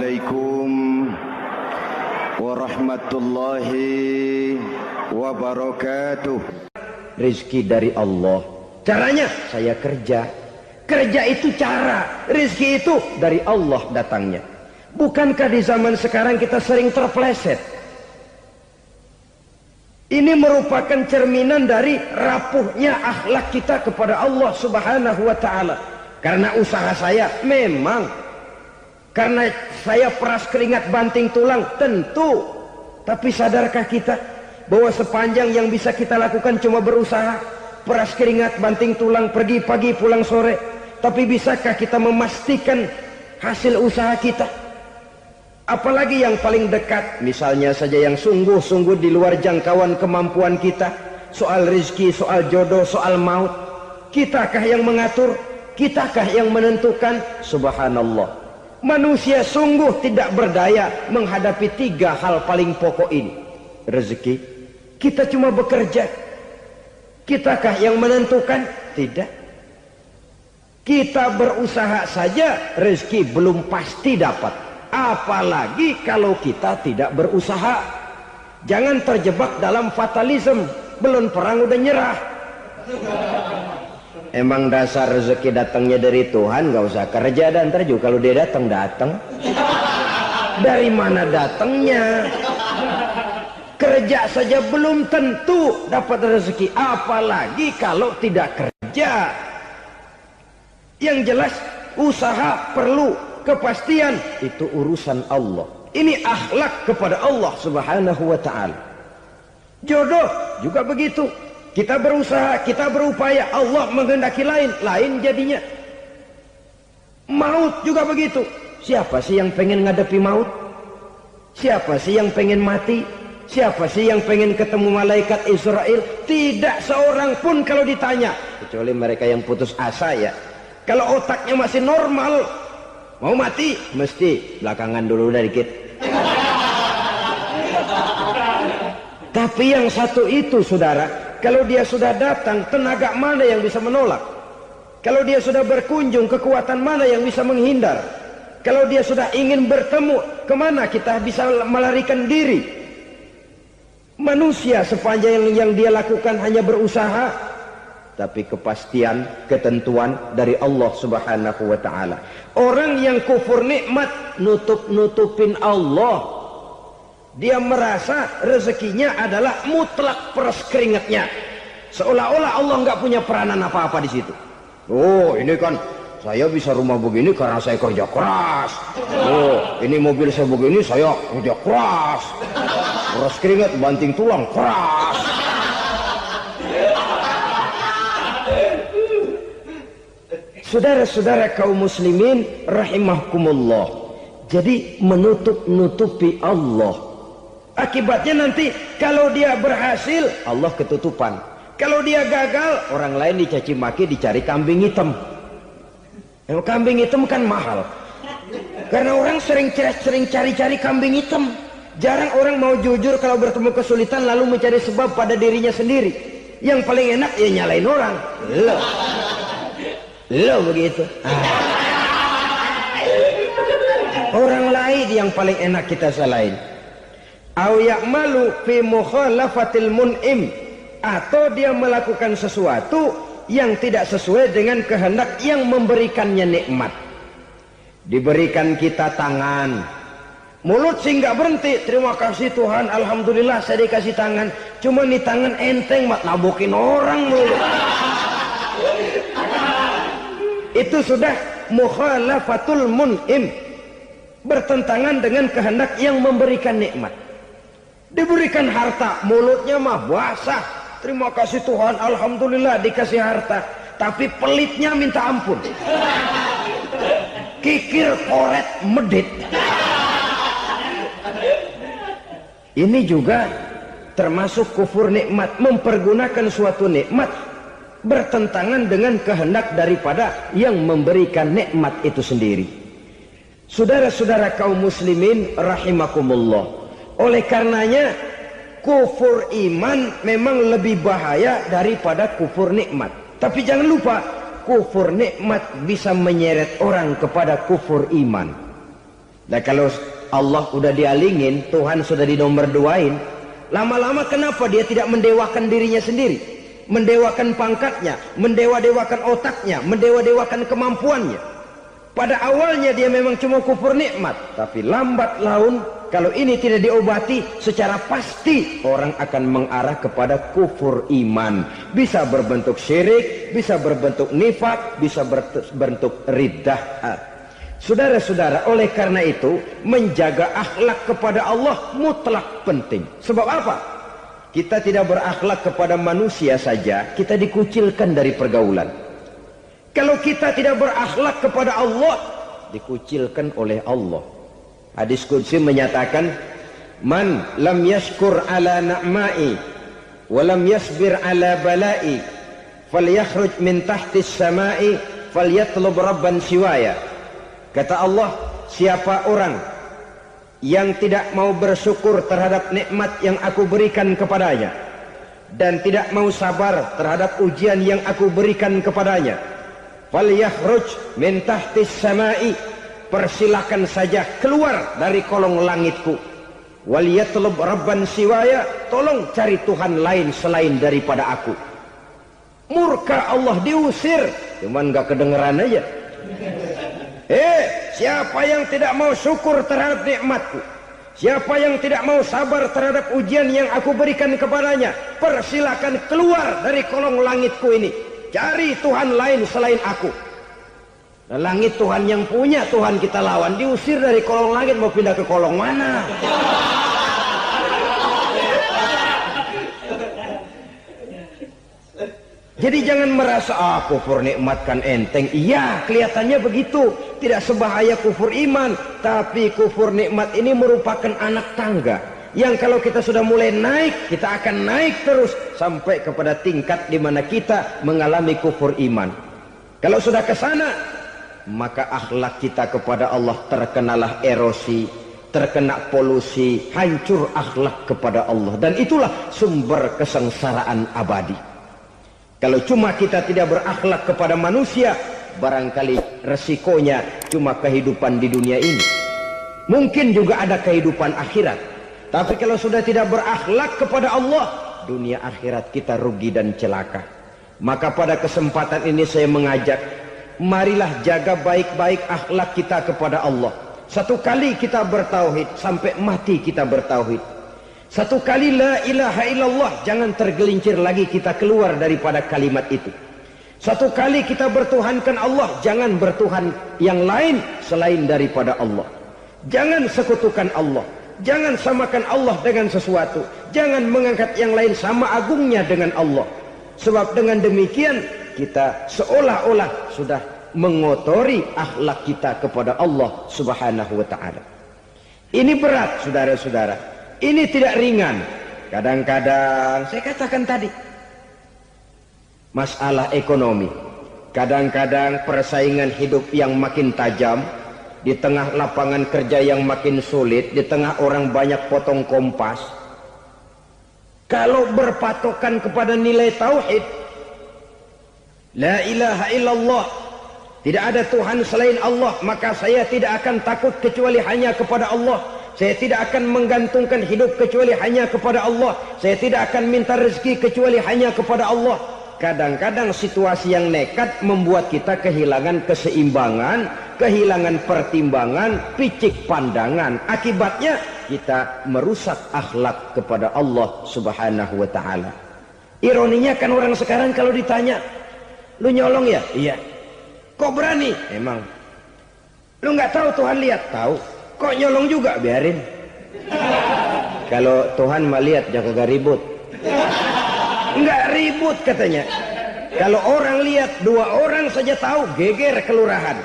Assalamualaikum warahmatullahi wabarakatuh. Rizki dari Allah. Caranya saya kerja. Kerja itu cara. Rizki itu dari Allah datangnya. Bukankah di zaman sekarang kita sering terpeleset? Ini merupakan cerminan dari rapuhnya akhlak kita kepada Allah Subhanahu wa ta'ala. Karena usaha saya memang, karena saya peras keringat banting tulang, tentu. Tapi sadarkah kita bahwa sepanjang yang bisa kita lakukan cuma berusaha, peras keringat banting tulang, pergi pagi pulang sore. Tapi bisakah kita memastikan hasil usaha kita? Apalagi yang paling dekat, misalnya saja yang sungguh-sungguh di luar jangkauan kemampuan kita. Soal rizki, soal jodoh, soal maut. Kitakah yang mengatur? Kitakah yang menentukan? Subhanallah. Manusia sungguh tidak berdaya menghadapi 3 hal paling pokok ini. Rezeki, kita cuma bekerja. Kitakah yang menentukan? Tidak. Kita berusaha saja, rezeki belum pasti dapat. Apalagi kalau kita tidak berusaha. Jangan terjebak dalam fatalisme. Belum perang udah nyerah. Emang dasar rezeki datangnya dari Tuhan, gak usah kerja, dan ntar juga kalau dia datang. Dari mana datangnya? Kerja saja belum tentu dapat rezeki, apalagi kalau tidak kerja. Yang jelas usaha perlu kepastian, itu urusan Allah. Ini akhlak kepada Allah Subhanahu wa ta'ala. Jodoh juga begitu. Kita berusaha, kita berupaya, Allah menghendaki lain jadinya. Maut juga begitu. Siapa sih yang pengen ngadepi maut? Siapa sih yang pengen mati? Siapa sih yang pengen ketemu malaikat Israel? Tidak seorang pun kalau ditanya, kecuali mereka yang putus asa ya. Kalau otaknya masih normal, mau mati mesti belakangan dulu udah dikit. Tapi yang satu itu saudara, kalau dia sudah datang, tenaga mana yang bisa menolak? Kalau dia sudah berkunjung, kekuatan mana yang bisa menghindar? Kalau dia sudah ingin bertemu, kemana kita bisa melarikan diri? Manusia sepanjang yang dia lakukan hanya berusaha, tapi kepastian, ketentuan dari Allah Subhanahu wa ta'ala. Orang yang kufur nikmat, nutupin Allah. Dia merasa rezekinya adalah mutlak peras keringatnya. Seolah-olah Allah nggak punya peranan apa-apa di situ. Oh, ini kan saya bisa rumah begini karena saya kerja keras. Oh, ini mobil saya begini saya kerja keras. Peras keringat, banting tulang, keras. Saudara-saudara kaum muslimin rahimahkumullah. Jadi menutupi Allah. Akibatnya nanti kalau dia berhasil, Allah ketutupan. Kalau dia gagal, orang lain dicaci maki, dicari kambing hitam. Yang kambing hitam kan mahal. Karena orang sering cari-cari kambing hitam. Jarang orang mau jujur kalau bertemu kesulitan lalu mencari sebab pada dirinya sendiri. Yang paling enak ya nyalain orang. Lo begitu. Orang lain yang paling enak kita salahin. Au ya'malu fi mukhalafatil mun'im, atau dia melakukan sesuatu yang tidak sesuai dengan kehendak yang memberikannya nikmat. Diberikan kita tangan, mulut sih nggak berhenti, terima kasih Tuhan, alhamdulillah saya dikasih tangan. Cuma nih tangan enteng mat nabokin orang mulut. Itu sudah mukhalafatul mun'im, bertentangan dengan kehendak yang memberikan nikmat. Diberikan harta, mulutnya mah basah, terima kasih Tuhan, alhamdulillah dikasih harta, tapi pelitnya minta ampun, kikir koret medit. Ini juga termasuk kufur nikmat, mempergunakan suatu nikmat bertentangan dengan kehendak daripada yang memberikan nikmat itu sendiri. Saudara-saudara kaum muslimin rahimakumullah. Oleh karenanya kufur iman memang lebih bahaya daripada kufur nikmat. Tapi jangan lupa, kufur nikmat bisa menyeret orang kepada kufur iman. Dan kalau Allah udah dialingin, Tuhan sudah dinomor duain, lama-lama kenapa dia tidak mendewakan dirinya sendiri, mendewakan pangkatnya, mendewa-dewakan otaknya, mendewa-dewakan kemampuannya? Pada awalnya dia memang cuma kufur nikmat, tapi lambat laun kalau ini tidak diobati, secara pasti orang akan mengarah kepada kufur iman. Bisa berbentuk syirik, bisa berbentuk nifak, bisa berbentuk riddah. Saudara-saudara, oleh karena itu menjaga akhlak kepada Allah mutlak penting. Sebab apa? Kita tidak berakhlak kepada manusia saja, kita dikucilkan dari pergaulan. Kalau kita tidak berakhlak kepada Allah, dikucilkan oleh Allah. Hadis qudsi menyatakan, man lam yashkur ala na'mai wa lam yasbir ala balai falyakhruj min tahtis samai falyatlub rabban siwaya. Kata Allah, siapa orang yang tidak mau bersyukur terhadap nikmat yang aku berikan kepadanya dan tidak mau sabar terhadap ujian yang aku berikan kepadanya, falyakhruj min tahtis samai, persilakan saja keluar dari kolong langitku, waliyatlub rabban siwaya, tolong cari Tuhan lain selain daripada aku. Murka Allah, diusir, cuman gak kedengeran aja. Siapa yang tidak mau syukur terhadap nikmatku, siapa yang tidak mau sabar terhadap ujian yang aku berikan kepadanya, persilakan keluar dari kolong langitku ini, cari Tuhan lain selain aku. Nah, langit Tuhan yang punya, Tuhan kita lawan, diusir dari kolong langit, mau pindah ke kolong mana? Jadi jangan merasa kufur nikmat kan enteng. Iya, kelihatannya begitu, tidak sebahaya kufur iman. Tapi kufur nikmat ini merupakan anak tangga yang kalau kita sudah mulai naik, kita akan naik terus sampai kepada tingkat di mana kita mengalami kufur iman. Kalau sudah ke sana, maka akhlak kita kepada Allah terkenalah erosi, terkena polusi, hancur akhlak kepada Allah, dan itulah sumber kesengsaraan abadi. Kalau cuma kita tidak berakhlak kepada manusia, barangkali resikonya cuma kehidupan di dunia ini. Mungkin juga ada kehidupan akhirat. Tapi kalau sudah tidak berakhlak kepada Allah, dunia akhirat kita rugi dan celaka. Maka pada kesempatan ini saya mengajak, marilah jaga baik-baik akhlak kita kepada Allah. Satu kali kita bertauhid, sampai mati kita bertauhid. Satu kali la ilaha illallah, jangan tergelincir lagi kita keluar daripada kalimat itu. Satu kali kita bertuhankan Allah, jangan bertuhan yang lain selain daripada Allah. Jangan sekutukan Allah, jangan samakan Allah dengan sesuatu, jangan mengangkat yang lain sama agungnya dengan Allah. Sebab dengan demikian kita seolah-olah sudah mengotori akhlak kita kepada Allah Subhanahu wa ta'ala. Ini berat, saudara-saudara. Ini tidak ringan. Kadang-kadang saya katakan tadi, masalah ekonomi, kadang-kadang persaingan hidup yang makin tajam, di tengah lapangan kerja yang makin sulit, di tengah orang banyak potong kompas. Kalau berpatokan kepada nilai tauhid, la ilaha illallah, tidak ada Tuhan selain Allah, maka saya tidak akan takut kecuali hanya kepada Allah. Saya tidak akan menggantungkan hidup kecuali hanya kepada Allah. Saya tidak akan minta rezeki kecuali hanya kepada Allah. Kadang-kadang situasi yang nekat membuat kita kehilangan keseimbangan, kehilangan pertimbangan, picik pandangan. Akibatnya kita merusak akhlak kepada Allah Subhanahu wa ta'ala. Ironinya kan orang sekarang kalau ditanya, lu nyolong ya? Iya. Kok berani? Emang. Lu nggak tahu Tuhan lihat? Tahu. Kok nyolong juga? Biarin. Kalau Tuhan mah lihat, jangan gak ribut. Enggak ribut katanya. Kalau orang lihat, 2 orang saja tahu, geger kelurahan.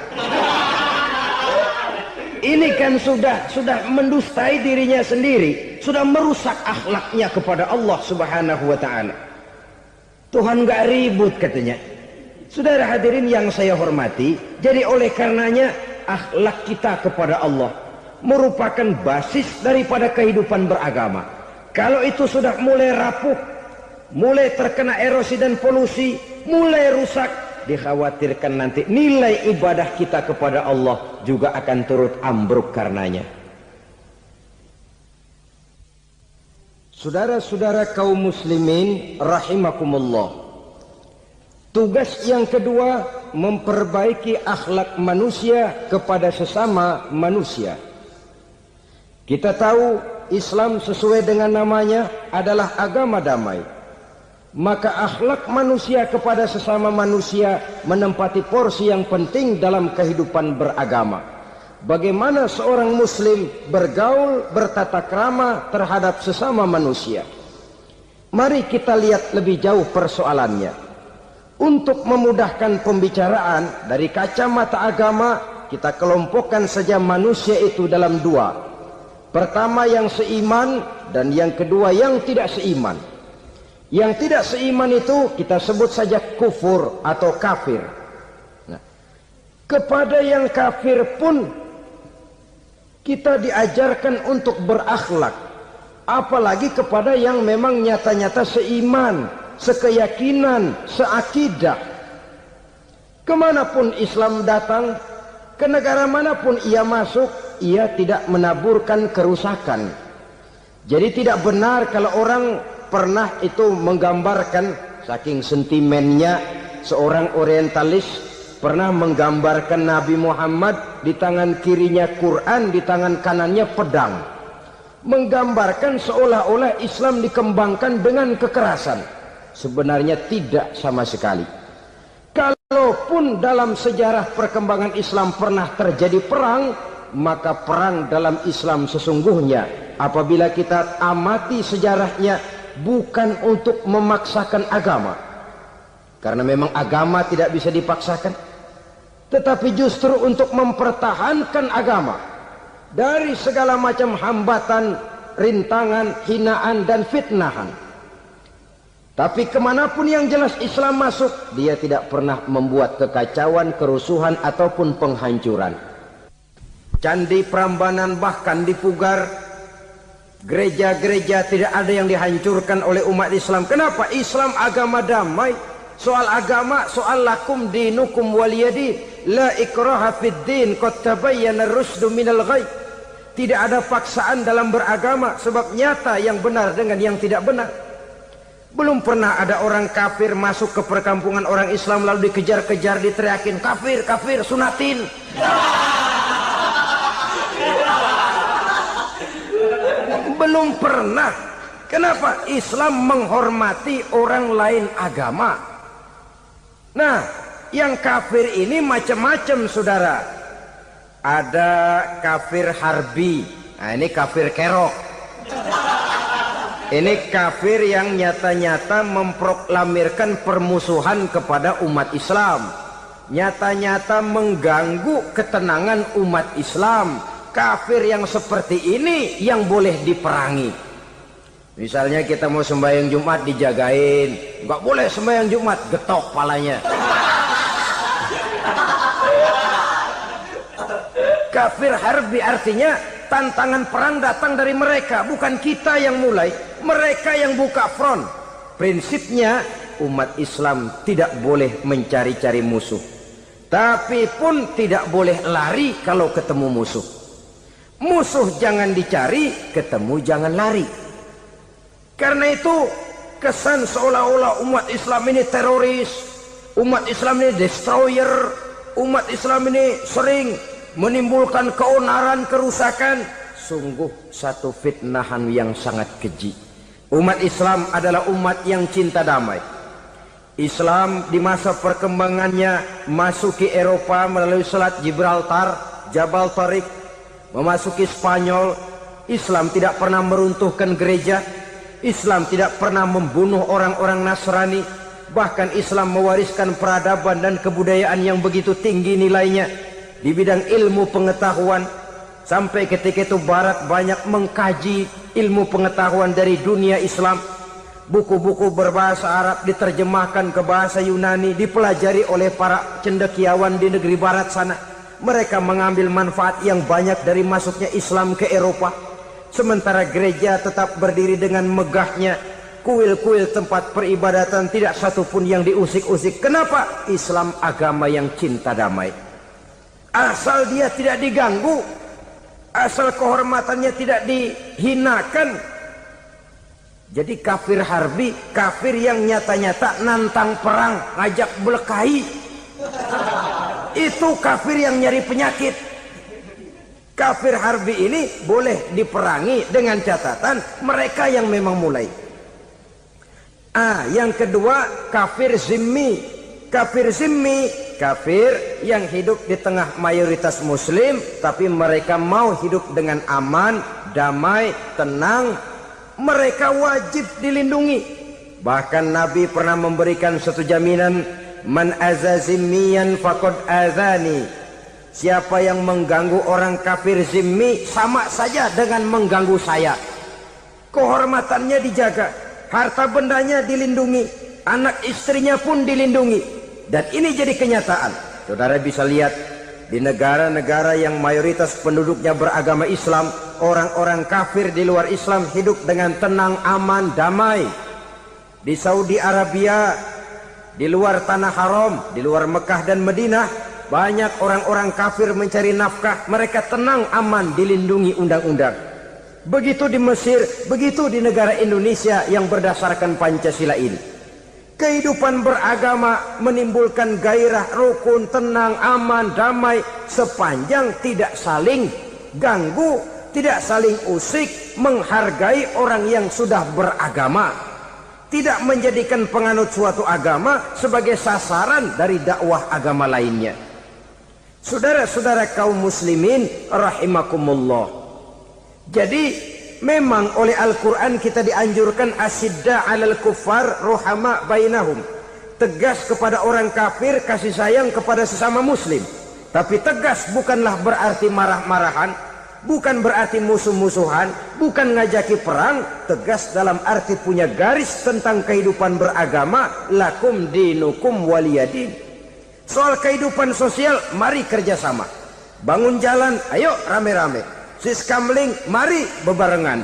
Ini kan sudah mendustai dirinya sendiri, sudah merusak akhlaknya kepada Allah Subhanahu wa ta'ala. Tuhan gak ribut katanya. Saudara hadirin yang saya hormati, jadi oleh karenanya akhlak kita kepada Allah merupakan basis daripada kehidupan beragama. Kalau itu sudah mulai rapuh, mulai terkena erosi dan polusi, mulai rusak, dikhawatirkan nanti nilai ibadah kita kepada Allah juga akan turut ambruk karenanya. Saudara-saudara kaum muslimin rahimakumullah, tugas yang kedua memperbaiki akhlak manusia kepada sesama manusia. Kita tahu Islam sesuai dengan namanya adalah agama damai. Maka akhlak manusia kepada sesama manusia menempati porsi yang penting dalam kehidupan beragama. Bagaimana seorang muslim bergaul, bertata krama terhadap sesama manusia. Mari kita lihat lebih jauh persoalannya. Untuk memudahkan pembicaraan dari kacamata agama, kita kelompokkan saja manusia itu dalam dua. Pertama yang seiman dan yang kedua yang tidak seiman. Yang tidak seiman itu kita sebut saja kufur atau kafir. Nah, kepada yang kafir pun kita diajarkan untuk berakhlak. Apalagi kepada yang memang nyata-nyata seiman, sekeyakinan, seakidah. Kemanapun Islam datang, ke negara manapun ia masuk, ia tidak menaburkan kerusakan. Jadi tidak benar kalau orang pernah itu menggambarkan, saking sentimennya seorang orientalis pernah menggambarkan Nabi Muhammad di tangan kirinya Quran, di tangan kanannya pedang. Menggambarkan seolah-olah Islam dikembangkan dengan kekerasan. Sebenarnya tidak sama sekali. Kalaupun dalam sejarah perkembangan Islam pernah terjadi perang, maka perang dalam Islam sesungguhnya apabila kita amati sejarahnya bukan untuk memaksakan agama, karena memang agama tidak bisa dipaksakan, tetapi justru untuk mempertahankan agama dari segala macam hambatan, rintangan, hinaan dan fitnahan. Tapi kemanapun yang jelas Islam masuk, dia tidak pernah membuat kekacauan, kerusuhan ataupun penghancuran. Candi Prambanan bahkan dipugar, gereja-gereja tidak ada yang dihancurkan oleh umat Islam. Kenapa? Islam agama damai. Soal agama, soal lakum dinukum waliyadin, la ikraha fid din, qad tabayyana ar-rusdu minal ghayy. Tidak ada paksaan dalam beragama, sebab nyata yang benar dengan yang tidak benar. Belum pernah ada orang kafir masuk ke perkampungan orang Islam lalu dikejar-kejar, diteriakin kafir, kafir, sunatin. Belum pernah. Kenapa? Islam menghormati orang lain agama. Nah, yang kafir ini macam-macam, saudara. Ada kafir harbi. Nah, ini kafir kerok. Ini kafir yang nyata-nyata memproklamirkan permusuhan kepada umat Islam. Nyata-nyata mengganggu ketenangan umat Islam. Kafir yang seperti ini yang boleh diperangi. Misalnya kita mau sembahyang Jumat dijagain, nggak boleh sembahyang Jumat, getok palanya. Kafir harbi artinya tantangan perang datang dari mereka, bukan kita yang mulai, mereka yang buka front. Prinsipnya umat Islam tidak boleh mencari-cari musuh, tapi pun tidak boleh lari kalau ketemu musuh. Musuh jangan dicari, ketemu jangan lari. Karena itu kesan seolah-olah umat Islam ini teroris, umat Islam ini destroyer, umat Islam ini sering menimbulkan keonaran, kerusakan. Sungguh satu fitnahan yang sangat keji. Umat Islam adalah umat yang cinta damai. Islam di masa perkembangannya masuki Eropa melalui Selat Gibraltar, Jabal Tariq, memasuki Spanyol. Islam tidak pernah meruntuhkan gereja. Islam tidak pernah membunuh orang-orang Nasrani. Bahkan Islam mewariskan peradaban dan kebudayaan yang begitu tinggi nilainya di bidang ilmu pengetahuan. Sampai ketika itu Barat banyak mengkaji ilmu pengetahuan dari dunia Islam. Buku-buku berbahasa Arab diterjemahkan ke bahasa Yunani, dipelajari oleh para cendekiawan di negeri Barat sana. Mereka mengambil manfaat yang banyak dari masuknya Islam ke Eropa. Sementara gereja tetap berdiri dengan megahnya, kuil-kuil tempat peribadatan tidak satupun yang diusik-usik. Kenapa? Islam agama yang cinta damai. Asal dia tidak diganggu, asal kehormatannya tidak dihinakan. Jadi kafir harbi, kafir yang nyata-nyata nantang perang, ngajak berkelahi, itu kafir yang nyari penyakit. Kafir harbi ini boleh diperangi dengan catatan mereka yang memang mulai. Yang kedua, kafir zimmi. Kafir zimmi, kafir yang hidup di tengah mayoritas muslim, tapi mereka mau hidup dengan aman, damai, tenang. Mereka wajib dilindungi. Bahkan Nabi pernah memberikan satu jaminan, man aza zimmiyan faqad azani. Siapa yang mengganggu orang kafir zimmi sama saja dengan mengganggu saya. Kehormatannya dijaga, harta bendanya dilindungi, anak istrinya pun dilindungi. Dan ini jadi kenyataan. Saudara bisa lihat di negara-negara yang mayoritas penduduknya beragama Islam, orang-orang kafir di luar Islam hidup dengan tenang, aman, damai. Di Saudi Arabia, di luar tanah haram, di luar Mekah dan Madinah, banyak orang-orang kafir mencari nafkah. Mereka tenang, aman, dilindungi undang-undang. Begitu di Mesir, begitu di negara Indonesia yang berdasarkan Pancasila ini. Kehidupan beragama menimbulkan gairah, rukun, tenang, aman, damai, sepanjang tidak saling ganggu, tidak saling usik, menghargai orang yang sudah beragama, tidak menjadikan penganut suatu agama sebagai sasaran dari dakwah agama lainnya. Saudara-saudara kaum muslimin rahimakumullah. Jadi memang oleh Al-Quran kita dianjurkan asyidda 'alal kuffar ruhama bainahum. Tegas kepada orang kafir, kasih sayang kepada sesama muslim. Tapi tegas bukanlah berarti marah-marahan, bukan berarti musuh-musuhan, bukan ngajaki perang. Tegas dalam arti punya garis tentang kehidupan beragama, lakum dinukum waliyadin. Soal kehidupan sosial, mari kerjasama. Bangun jalan, ayo rame-rame. Siskamling, mari bebarengan.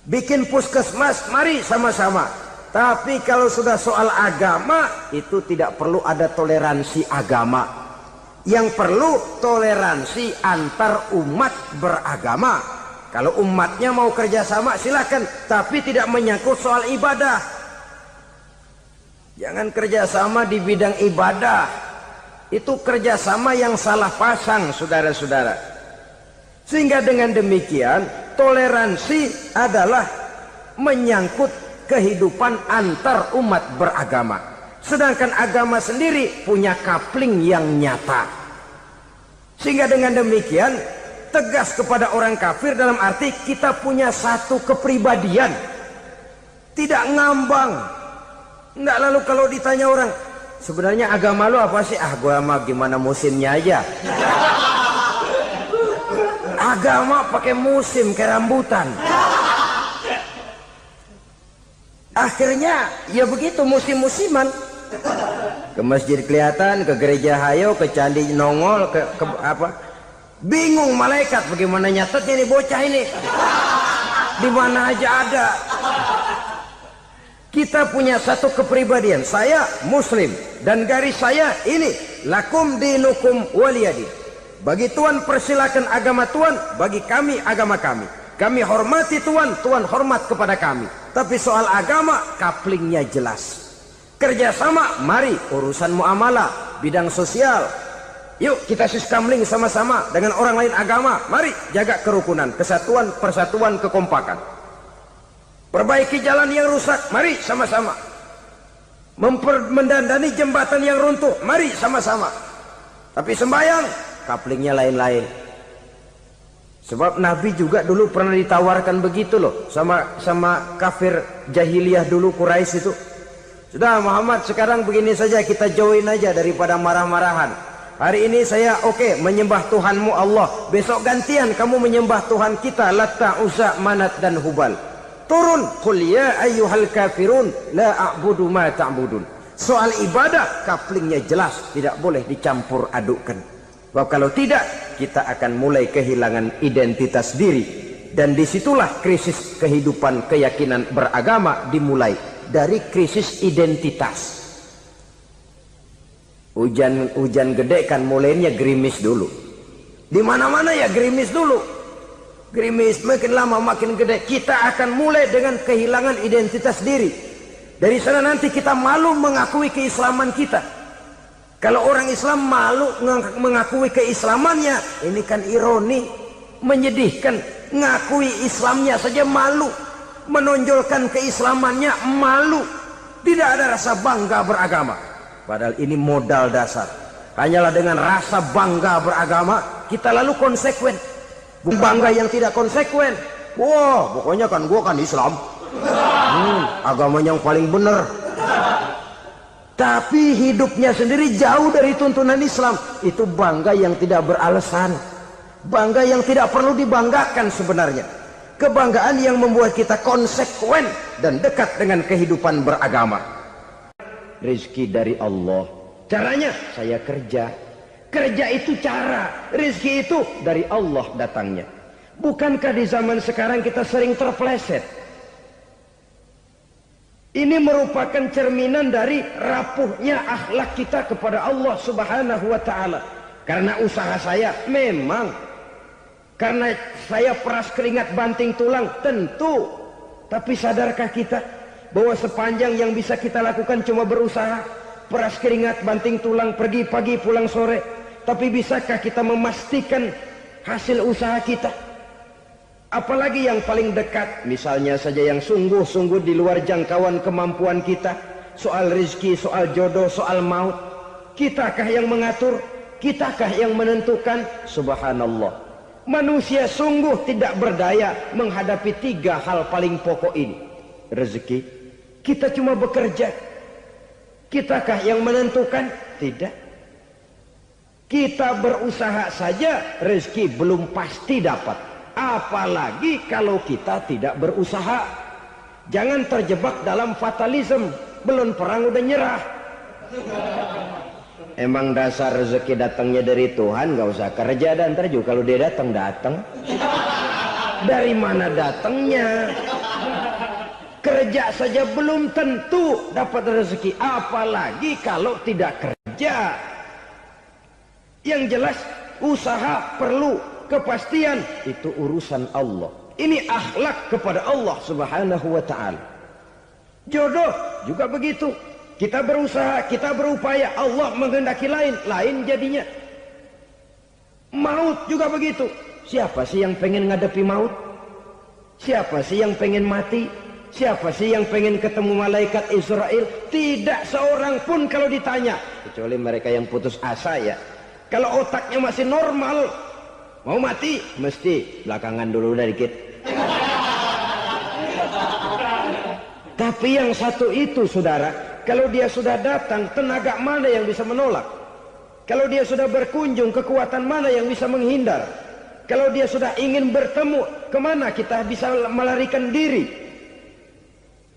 Bikin puskesmas, mari sama-sama. Tapi kalau sudah soal agama, itu tidak perlu ada toleransi agama. Yang perlu toleransi antar umat beragama. Kalau umatnya mau kerjasama silakan, tapi tidak menyangkut soal ibadah. Jangan kerjasama di bidang ibadah. Itu kerjasama yang salah pasang, saudara-saudara. Sehingga dengan demikian toleransi adalah menyangkut kehidupan antar umat beragama. Sedangkan agama sendiri punya kapling yang nyata. Sehingga dengan demikian tegas kepada orang kafir dalam arti kita punya satu kepribadian. Tidak ngambang. Enggak, lalu kalau ditanya orang, sebenarnya agama lu apa sih? Gua mah gimana musimnya aja. Agama pakai musim kayak rambutan. Akhirnya ya begitu, musim-musiman. Ke masjid kelihatan, ke gereja hayo, ke candi nongol, ke apa? Bingung malaikat bagaimana nyatetnya nih bocah ini. Di mana aja ada. Kita punya satu kepribadian. Saya muslim dan garis saya ini, lakum dinukum waliyadin. Bagi Tuhan persilakan agama Tuhan, bagi kami agama kami. Kami hormati Tuhan, Tuhan hormat kepada kami. Tapi soal agama, kaplingnya jelas. Kerjasama, mari urusan muamalah, bidang sosial. Yuk kita siskamling sama-sama dengan orang lain agama. Mari jaga kerukunan, kesatuan, persatuan, kekompakan. Perbaiki jalan yang rusak, mari sama-sama. Mendandani jembatan yang runtuh, mari sama-sama. Tapi sembahyang, kaplingnya lain-lain. Sebab Nabi juga dulu pernah ditawarkan begitu loh sama kafir jahiliyah dulu, Quraisy itu. Sudah Muhammad, sekarang begini saja, kita join aja daripada marah-marahan. Hari ini saya oke menyembah Tuhanmu Allah, besok gantian kamu menyembah Tuhan kita Latta, Uzza, Manat dan Hubal. Turun, qul ya ayyuhal kafirun la a'budu ma ta'budun. Soal ibadah kaplingnya jelas, tidak boleh dicampur adukkan. Sebab kalau tidak, kita akan mulai kehilangan identitas diri. Dan disitulah krisis kehidupan keyakinan beragama dimulai dari krisis identitas. Hujan gede kan mulainya gerimis dulu. Di mana-mana ya gerimis dulu. Gerimis makin lama makin gede. Kita akan mulai dengan kehilangan identitas diri. Dari sana nanti kita malu mengakui keislaman kita. Kalau orang Islam malu mengakui keislamannya, ini kan ironi, menyedihkan. Ngakui Islamnya saja malu, menonjolkan keislamannya malu. Tidak ada rasa bangga beragama. Padahal ini modal dasar. Hanyalah dengan rasa bangga beragama kita lalu konsekuen. Bukan bangga yang tidak konsekuen. Wah, pokoknya kan gua kan Islam. Agama yang paling benar. Tapi hidupnya sendiri jauh dari tuntunan Islam. Itu bangga yang tidak beralasan. Bangga yang tidak perlu dibanggakan sebenarnya. Kebanggaan yang membuat kita konsekuen dan dekat dengan kehidupan beragama. Rezeki dari Allah. Caranya saya kerja. Kerja itu cara. Rezeki itu dari Allah datangnya. Bukankah di zaman sekarang kita sering terpleset? Ini merupakan cerminan dari rapuhnya akhlak kita kepada Allah Subhanahu wa ta'ala. Karena usaha saya memang, karena saya peras keringat banting tulang, tentu. Tapi sadarkah kita bahwa sepanjang yang bisa kita lakukan cuma berusaha, peras keringat banting tulang, pergi pagi pulang sore? Tapi bisakah kita memastikan hasil usaha kita? Apalagi yang paling dekat, misalnya saja yang sungguh-sungguh di luar jangkauan kemampuan kita, soal rezeki, soal jodoh, soal maut. Kitakah yang mengatur? Kitakah yang menentukan? Subhanallah. Manusia sungguh tidak berdaya menghadapi 3 hal paling pokok ini. Rezeki, kita cuma bekerja. Kitakah yang menentukan? Tidak. Kita berusaha saja rezeki belum pasti dapat. Apalagi kalau kita tidak berusaha. Jangan terjebak dalam fatalisme. Belum perang udah nyerah. Emang dasar rezeki datangnya dari Tuhan, gak usah kerja dan ntar juga kalau dia datang. Dari mana datangnya? Kerja saja belum tentu dapat rezeki, apalagi kalau tidak kerja. Yang jelas usaha perlu kepastian, itu urusan Allah. Ini akhlak kepada Allah Subhanahu wa ta'ala. Jodoh juga begitu. Kita berusaha, kita berupaya, Allah menghendaki lain jadinya. Maut juga begitu. Siapa sih yang pengen ngadepi maut? Siapa sih yang pengen mati? Siapa sih yang pengen ketemu malaikat Israel? Tidak seorang pun kalau ditanya, kecuali mereka yang putus asa ya. Kalau otaknya masih normal, mau mati mesti belakangan dulu udah dikit. Tapi yang satu itu saudara, kalau dia sudah datang, tenaga mana yang bisa menolak? Kalau dia sudah berkunjung, kekuatan mana yang bisa menghindar? Kalau dia sudah ingin bertemu, kemana kita bisa melarikan diri?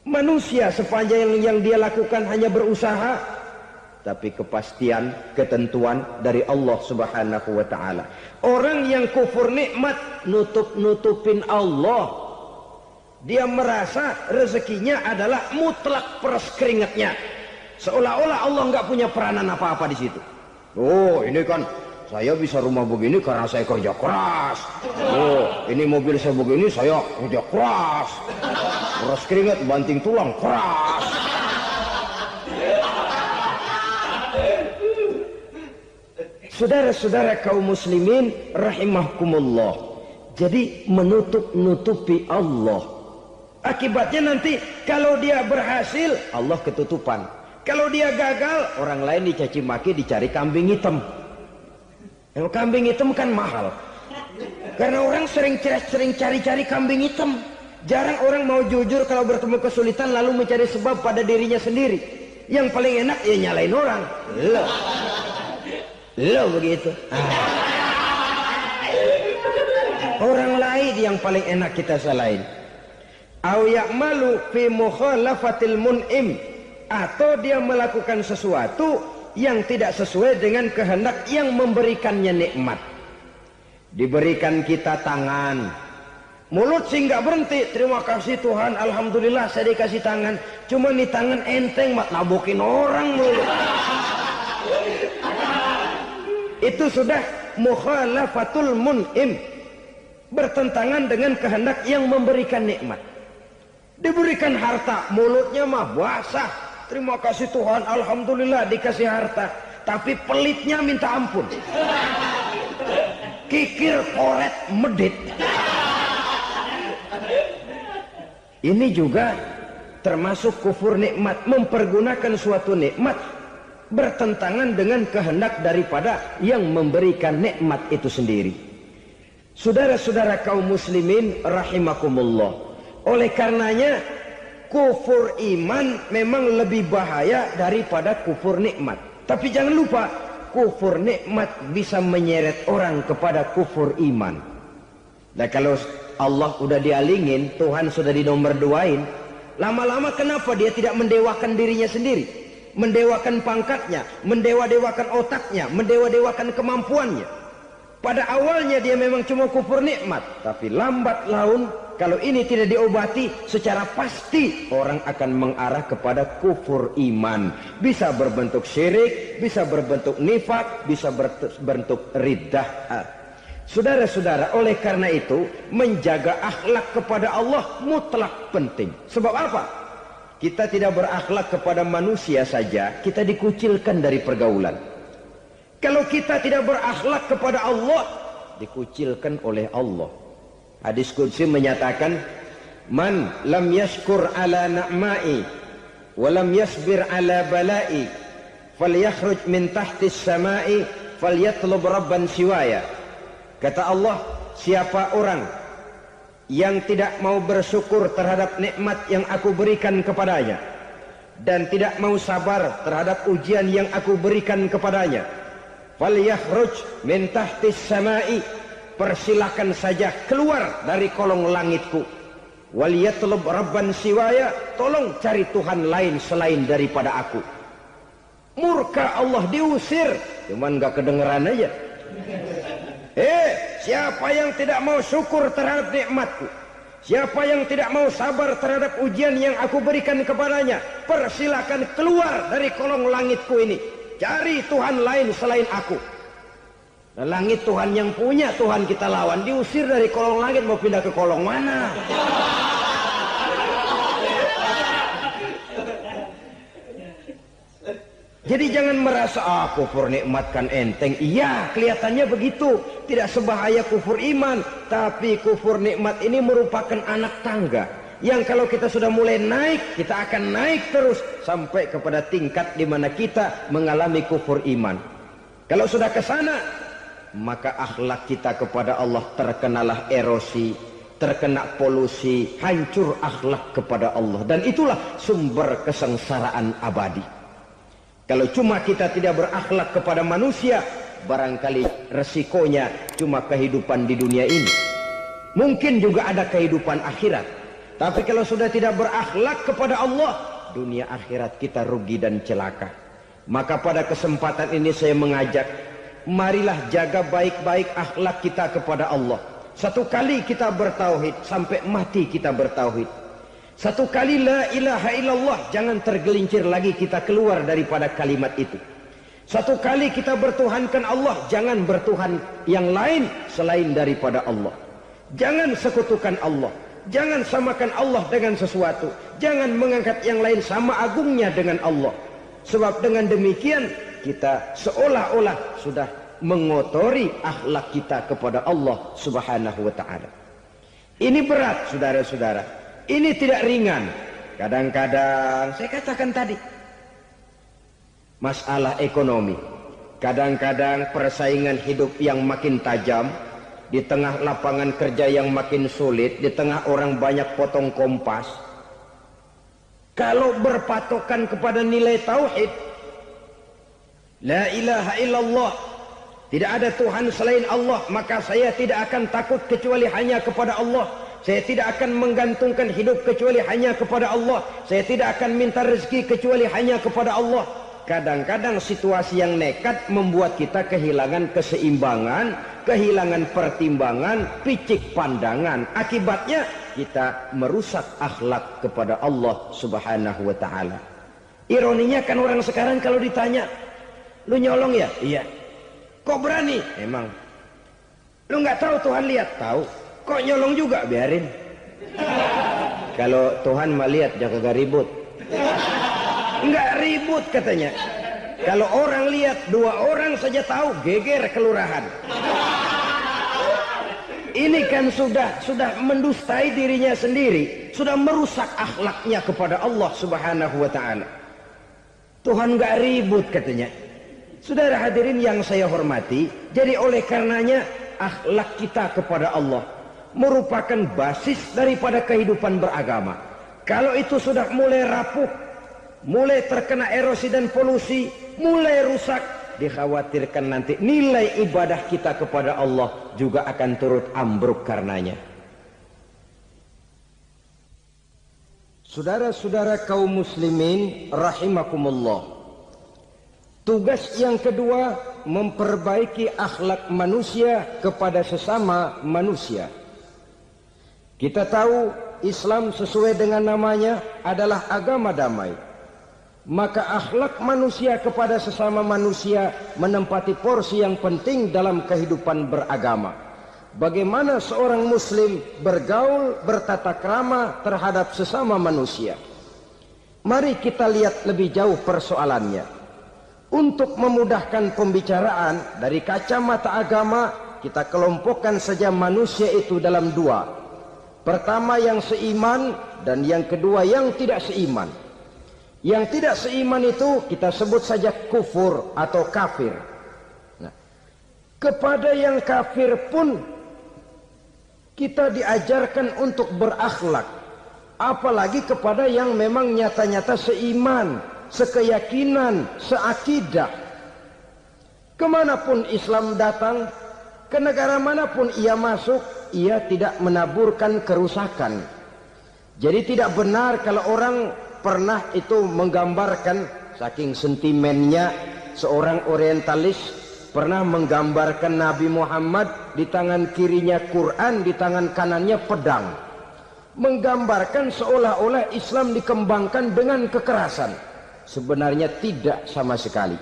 Manusia sepanjang yang dia lakukan hanya berusaha, tapi kepastian, ketentuan dari Allah Subhanahu wa ta'ala. Orang yang kufur nikmat, nutupin Allah. Dia merasa rezekinya adalah mutlak peras keringatnya. Seolah-olah Allah nggak punya peranan apa-apa di situ. Oh, ini kan saya bisa rumah begini karena saya kerja keras. Oh, ini mobil saya begini saya kerja keras. Peras keringat, banting tulang, keras. Saudara-saudara kaum muslimin rahimahkumullah. Jadi menutupi Allah. Akibatnya nanti kalau dia berhasil, Allah ketutupan. Kalau dia gagal, orang lain dicaci maki, dicari kambing hitam. Yang kambing hitam kan mahal. Karena orang sering cari-cari kambing hitam. Jarang orang mau jujur kalau bertemu kesulitan lalu mencari sebab pada dirinya sendiri. Yang paling enak ya nyalain orang. Lo begitu. Orang lain yang paling enak kita salahin. Au ya'malu fi mukhalafatil mun'im, atau dia melakukan sesuatu yang tidak sesuai dengan kehendak yang memberikannya nikmat. Diberikan kita tangan, Mulut sih nggak berhenti. Terima kasih Tuhan, alhamdulillah saya dikasih tangan. Cuma nih tangan enteng mat nabokin orang mulut. Itu sudah mukhalafatul mun'im, bertentangan dengan kehendak yang memberikan nikmat. Diberikan harta, mulutnya mah basah. Terima kasih Tuhan, alhamdulillah dikasih harta. Tapi pelitnya minta ampun. Kikir, koret, medit. Ini juga termasuk kufur nikmat, mempergunakan suatu nikmat bertentangan dengan kehendak daripada yang memberikan nikmat itu sendiri. Saudara-saudara kaum muslimin rahimakumullah, oleh karenanya kufur iman memang lebih bahaya daripada kufur nikmat. Tapi jangan lupa, kufur nikmat bisa menyeret orang kepada kufur iman. Nah kalau Allah udah dialingin, Tuhan sudah dinomor duain, lama-lama kenapa dia tidak mendewakan dirinya sendiri, mendewakan pangkatnya, mendewa-dewakan otaknya, mendewa-dewakan kemampuannya? Pada awalnya dia memang cuma kufur nikmat, tapi lambat laun kalau ini tidak diobati, secara pasti orang akan mengarah kepada kufur iman. Bisa berbentuk syirik, bisa berbentuk nifak, bisa berbentuk riddah. Saudara-saudara, oleh karena itu menjaga akhlak kepada Allah mutlak penting. Sebab apa? Kita tidak berakhlak kepada manusia saja, kita dikucilkan dari pergaulan. Kalau kita tidak berakhlak kepada Allah, dikucilkan oleh Allah. Hadis qudsi menyatakan, man lam yashkur ala na'mai wa lam yasbir ala balai falyakhruj min tahtis samai falyatlub rabban siwaya. Kata Allah, siapa orang yang tidak mau bersyukur terhadap nikmat yang aku berikan kepadanya dan tidak mau sabar terhadap ujian yang aku berikan kepadanya, falyakhruj min tahtis samai, persilakan saja keluar dari kolong langitku, waliyatlub rabban siwaya, tolong cari Tuhan lain selain daripada aku. Murka Allah, diusir, cuman gak kedengeran aja. Siapa yang tidak mau syukur terhadap nikmatku, siapa yang tidak mau sabar terhadap ujian yang aku berikan kepadanya, persilakan keluar dari kolong langitku ini, cari Tuhan lain selain aku. Nah, langit Tuhan yang punya, Tuhan kita lawan, diusir dari kolong langit, mau pindah ke kolong mana? Jadi jangan merasa kufur nikmat kan enteng. Iya, kelihatannya begitu, tidak sebahaya kufur iman. Tapi kufur nikmat ini merupakan anak tangga yang kalau kita sudah mulai naik, kita akan naik terus sampai kepada tingkat di mana kita mengalami kufur iman. Kalau sudah ke sana, maka akhlak kita kepada Allah terkenalah erosi, terkena polusi, hancur akhlak kepada Allah, dan itulah sumber kesengsaraan abadi. Kalau cuma kita tidak berakhlak kepada manusia, barangkali resikonya cuma kehidupan di dunia ini. Mungkin juga ada kehidupan akhirat. Tapi kalau sudah tidak berakhlak kepada Allah, dunia akhirat kita rugi dan celaka. Maka pada kesempatan ini saya mengajak, marilah jaga baik-baik akhlak kita kepada Allah. Satu kali kita bertauhid, sampai mati kita bertauhid. Satu kali la ilaha illallah, jangan tergelincir lagi kita keluar daripada kalimat itu. Satu kali kita bertuhankan Allah, jangan bertuhan yang lain selain daripada Allah. Jangan sekutukan Allah, jangan samakan Allah dengan sesuatu, jangan mengangkat yang lain sama agungnya dengan Allah. Sebab dengan demikian kita seolah-olah sudah mengotori akhlak kita kepada Allah subhanahu wa ta'ala. Ini berat saudara-saudara, ini tidak ringan. Kadang-kadang saya katakan tadi, masalah ekonomi, kadang-kadang persaingan hidup yang makin tajam, di tengah lapangan kerja yang makin sulit, di tengah orang banyak potong kompas. Kalau berpatokan kepada nilai tauhid, la ilaha illallah, tidak ada Tuhan selain Allah, maka saya tidak akan takut kecuali hanya kepada Allah. Saya tidak akan menggantungkan hidup kecuali hanya kepada Allah. Saya tidak akan minta rezeki kecuali hanya kepada Allah. Kadang-kadang situasi yang nekat membuat kita kehilangan keseimbangan kehilangan pertimbangan, picik pandangan. Akibatnya kita merusak akhlak kepada Allah Subhanahu wa taala. Ironinya kan orang sekarang kalau ditanya, "Lu nyolong ya?" "Iya." "Kok berani?" "Emang." "Lu nggak tahu Tuhan lihat?" "Tahu." "Kok nyolong juga?" "Biarin." Kalau Tuhan mah lihat jangan kagak ribut. Nggak ribut katanya. Kalau orang lihat, 2 orang saja tahu, geger kelurahan. Ini kan sudah mendustai dirinya sendiri, sudah merusak akhlaknya kepada Allah Subhanahu wa taala. Tuhan nggak ribut katanya. Saudara hadirin yang saya hormati, jadi oleh karenanya akhlak kita kepada Allah merupakan basis daripada kehidupan beragama. Kalau itu sudah mulai rapuh, mulai terkena erosi dan polusi, mulai rusak, dikhawatirkan nanti nilai ibadah kita kepada Allah juga akan turut ambruk karenanya. Saudara-saudara kaum muslimin rahimakumullah, tugas yang kedua memperbaiki akhlak manusia kepada sesama manusia. Kita tahu Islam sesuai dengan namanya adalah agama damai. Maka akhlak manusia kepada sesama manusia menempati porsi yang penting dalam kehidupan beragama. Bagaimana seorang muslim bergaul, bertata krama terhadap sesama manusia. Mari kita lihat lebih jauh persoalannya. Untuk memudahkan pembicaraan dari kacamata agama, kita kelompokkan saja manusia itu dalam 2. Pertama yang seiman dan yang kedua yang tidak seiman. Yang tidak seiman itu kita sebut saja kufur atau kafir. Nah, kepada yang kafir pun kita diajarkan untuk berakhlak. Apalagi kepada yang memang nyata-nyata seiman, sekeyakinan, seakidah. Kemanapun Islam datang, ke negara manapun ia masuk, ia tidak menaburkan kerusakan. Jadi tidak benar kalau orang pernah itu menggambarkan, saking sentimennya seorang orientalis pernah menggambarkan Nabi Muhammad di tangan kirinya Quran, di tangan kanannya pedang. Menggambarkan seolah-olah Islam dikembangkan dengan kekerasan. Sebenarnya tidak sama sekali.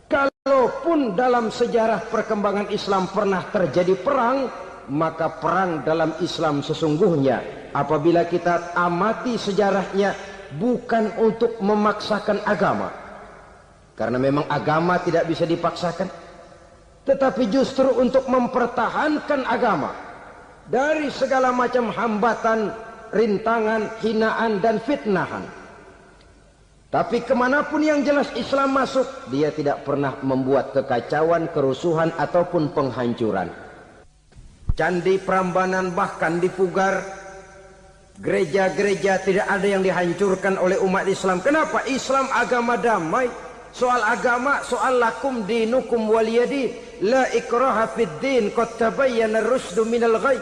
Kalaupun dalam sejarah perkembangan Islam pernah terjadi perang, maka perang dalam Islam sesungguhnya apabila kita amati sejarahnya bukan untuk memaksakan agama, karena memang agama tidak bisa dipaksakan, tetapi justru untuk mempertahankan agama dari segala macam hambatan, rintangan, hinaan dan fitnahan. Tapi kemanapun yang jelas Islam masuk, dia tidak pernah membuat kekacauan, kerusuhan ataupun penghancuran. Candi Prambanan bahkan dipugar, gereja-gereja tidak ada yang dihancurkan oleh umat Islam. Kenapa? Islam agama damai. Soal agama, soal lakum dinukum waliyadin, la ikraha fid din, qad tabayyana ar-rusdu minal ghayy.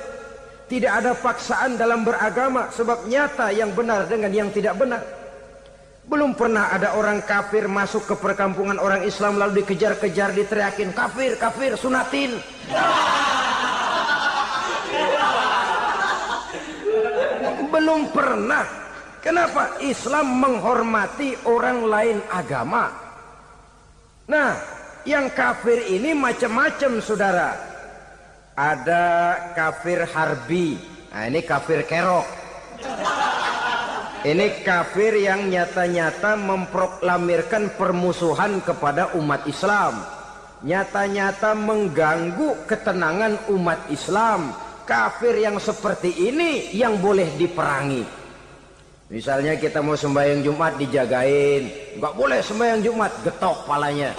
Tidak ada paksaan dalam beragama, sebab nyata yang benar dengan yang tidak benar. Belum pernah ada orang kafir masuk ke perkampungan orang Islam lalu dikejar-kejar, diteriakin kafir, kafir, sunatin. Belum pernah. Kenapa? Islam menghormati orang lain agama. Nah, yang kafir ini macam-macam saudara. Ada kafir harbi. Nah, ini kafir kerok. Ini kafir yang nyata-nyata memproklamirkan permusuhan kepada umat Islam. Nyata-nyata mengganggu ketenangan umat Islam. Kafir yang seperti ini yang boleh diperangi. Misalnya kita mau sembahyang Jumat dijagain, nggak boleh sembahyang Jumat, getok palanya.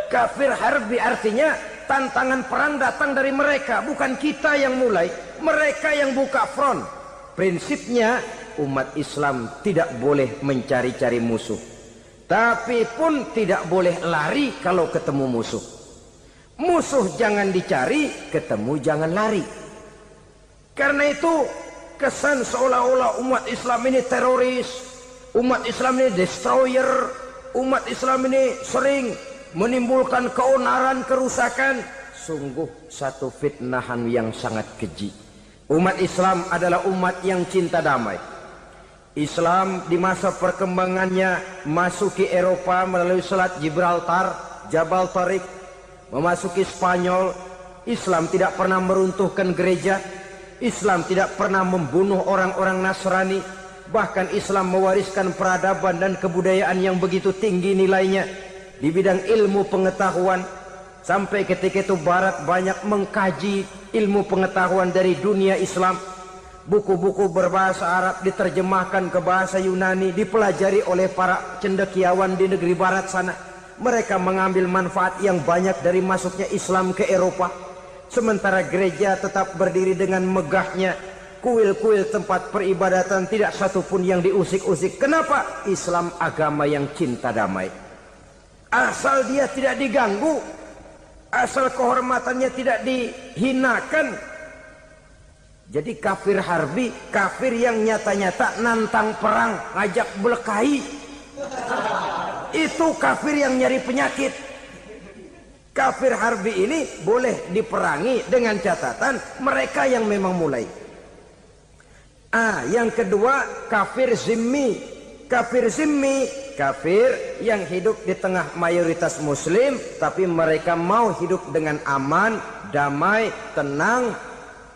Kafir harbi artinya tantangan perang datang dari mereka, bukan kita yang mulai, mereka yang buka front. Prinsipnya umat Islam tidak boleh mencari-cari musuh, tapi pun tidak boleh lari kalau ketemu musuh. Musuh jangan dicari, ketemu jangan lari. Karena itu kesan seolah-olah umat Islam ini teroris, umat Islam ini destroyer, umat Islam ini sering menimbulkan keonaran, kerusakan. Sungguh satu fitnahan yang sangat keji. Umat Islam adalah umat yang cinta damai. Islam di masa perkembangannya masuki Eropa melalui Selat Gibraltar, Jabal Tariq, memasuki Spanyol. Islam tidak pernah meruntuhkan gereja. Islam tidak pernah membunuh orang-orang Nasrani. Bahkan Islam mewariskan peradaban dan kebudayaan yang begitu tinggi nilainya di bidang ilmu pengetahuan. Sampai ketika itu Barat banyak mengkaji ilmu pengetahuan dari dunia Islam. Buku-buku berbahasa Arab diterjemahkan ke bahasa Yunani, dipelajari oleh para cendekiawan di negeri Barat sana. Mereka mengambil manfaat yang banyak dari masuknya Islam ke Eropa. Sementara gereja tetap berdiri dengan megahnya. Kuil-kuil tempat peribadatan tidak satupun yang diusik-usik. Kenapa? Islam agama yang cinta damai. Asal dia tidak diganggu, asal kehormatannya tidak dihinakan. Jadi kafir harbi, kafir yang nyata-nyata nantang perang, ngajak berkelahi, itu kafir yang nyari penyakit. Kafir harbi ini boleh diperangi dengan catatan mereka yang memang mulai. Yang kedua, kafir zimmi. Kafir zimmi, kafir yang hidup di tengah mayoritas muslim, tapi mereka mau hidup dengan aman, damai, tenang.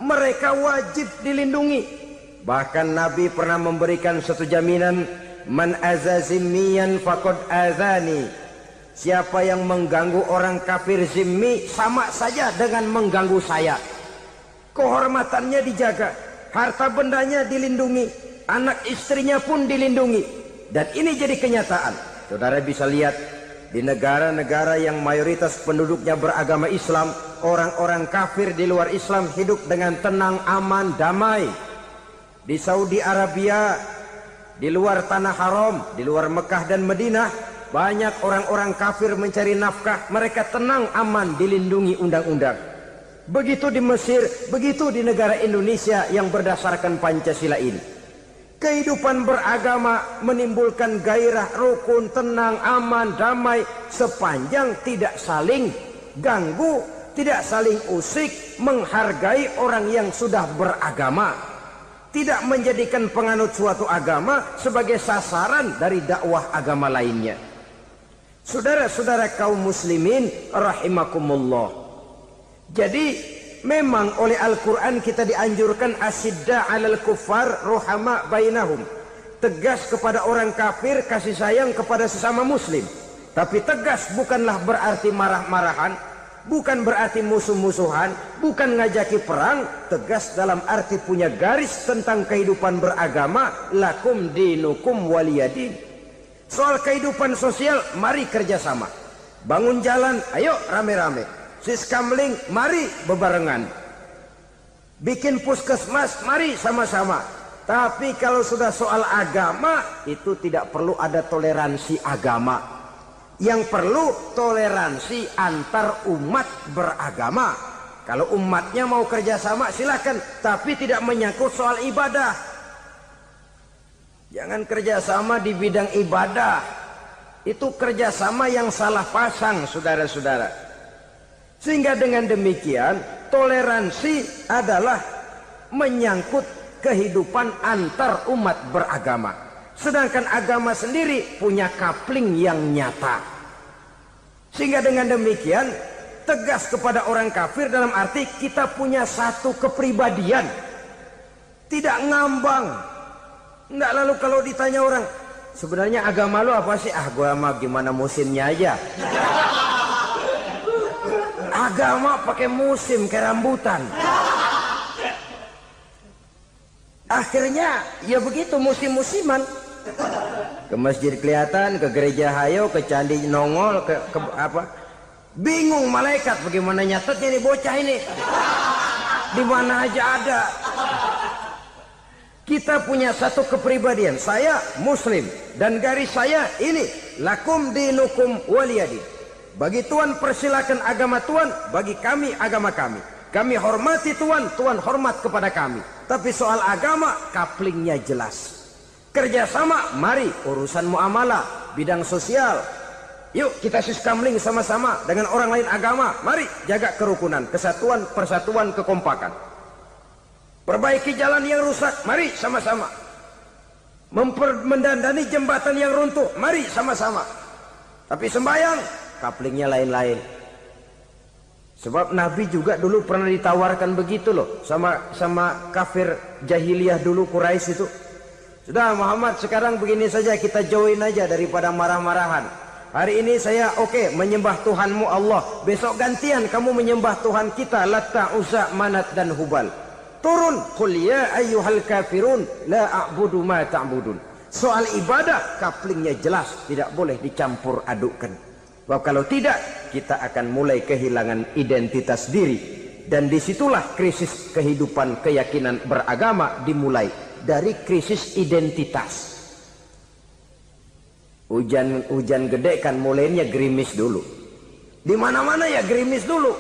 Mereka wajib dilindungi. Bahkan Nabi pernah memberikan satu jaminan, man aza zimmiyan faqad azani. Siapa yang mengganggu orang kafir zimmi sama saja dengan mengganggu saya. Kehormatannya dijaga, harta bendanya dilindungi, anak istrinya pun dilindungi. Dan ini jadi kenyataan. Saudara bisa lihat di negara-negara yang mayoritas penduduknya beragama Islam, orang-orang kafir di luar Islam hidup dengan tenang, aman, damai. Di Saudi Arabia, di luar tanah haram, di luar Mekah dan Madinah, banyak orang-orang kafir mencari nafkah. Mereka tenang, aman, dilindungi undang-undang. Begitu di Mesir, begitu di negara Indonesia yang berdasarkan Pancasila ini. Kehidupan beragama menimbulkan gairah, rukun, tenang, aman, damai, sepanjang tidak saling ganggu, tidak saling usik, menghargai orang yang sudah beragama, tidak menjadikan penganut suatu agama sebagai sasaran dari dakwah agama lainnya. Saudara-saudara kaum muslimin rahimakumullah. Jadi memang oleh Al-Quran kita dianjurkan asidda alal kuffar ruhama bainahum. Tegas kepada orang kafir, kasih sayang kepada sesama muslim. Tapi tegas bukanlah berarti marah-marahan, bukan berarti musuh-musuhan, bukan ngajaki perang. Tegas dalam arti punya garis tentang kehidupan beragama, lakum dinukum waliyadin. Soal kehidupan sosial, mari kerjasama. Bangun jalan, ayo rame-rame. Siskamling, mari bebarengan. Bikin puskesmas, mari sama-sama. Tapi kalau sudah soal agama, itu tidak perlu ada toleransi agama. Yang perlu toleransi antar umat beragama. Kalau umatnya mau kerjasama silakan, tapi tidak menyangkut soal ibadah. Jangan kerjasama di bidang ibadah. Itu kerjasama yang salah pasang, saudara-saudara. Sehingga dengan demikian toleransi adalah menyangkut kehidupan antar umat beragama. Sedangkan agama sendiri punya kapling yang nyata. Sehingga dengan demikian tegas kepada orang kafir dalam arti kita punya satu kepribadian. Tidak ngambang. Enggak, lalu kalau ditanya orang, sebenarnya agama lu apa sih? Gua mah gimana musimnya aja. Agama pakai musim kayak rambutan. Akhirnya ya begitu, musim-musiman. Ke masjid kelihatan, ke gereja hayo, ke candi nongol, ke apa? Bingung malaikat bagaimana nyatetnya nih bocah ini. Di mana aja ada. Kita punya satu kepribadian. Saya muslim dan garis saya ini, lakum dinukum waliyadin. Bagi Tuhan persilakan agama Tuhan, bagi kami agama kami. Kami hormati Tuhan, Tuhan hormat kepada kami. Tapi soal agama, kaplingnya jelas. Kerjasama, mari urusan muamalah. bidang sosial. Yuk kita siskamling sama-sama dengan orang lain agama. Mari jaga kerukunan, kesatuan, persatuan, kekompakan. Perbaiki jalan yang rusak, mari sama-sama. Mendandani jembatan yang runtuh, mari sama-sama. Tapi sembahyang, kaplingnya lain-lain. Sebab Nabi juga dulu pernah ditawarkan begitu loh sama kafir jahiliyah dulu, Quraisy itu. Sudah Muhammad, sekarang begini saja, kita join aja daripada marah-marahan. Hari ini saya menyembah Tuhanmu Allah. Besok gantian kamu menyembah Tuhan kita, Latta, Uzza, Manat dan Hubal. Turun, qul ya ayyuhal kafirun la a'budu ma ta'budun. Soal ibadah kaplingnya jelas, tidak boleh dicampur adukkan. Sebab kalau tidak, kita akan mulai kehilangan identitas diri. Dan disitulah krisis kehidupan keyakinan beragama dimulai. Dari krisis identitas. Hujan gede kan mulainya gerimis dulu. Di mana-mana ya gerimis dulu.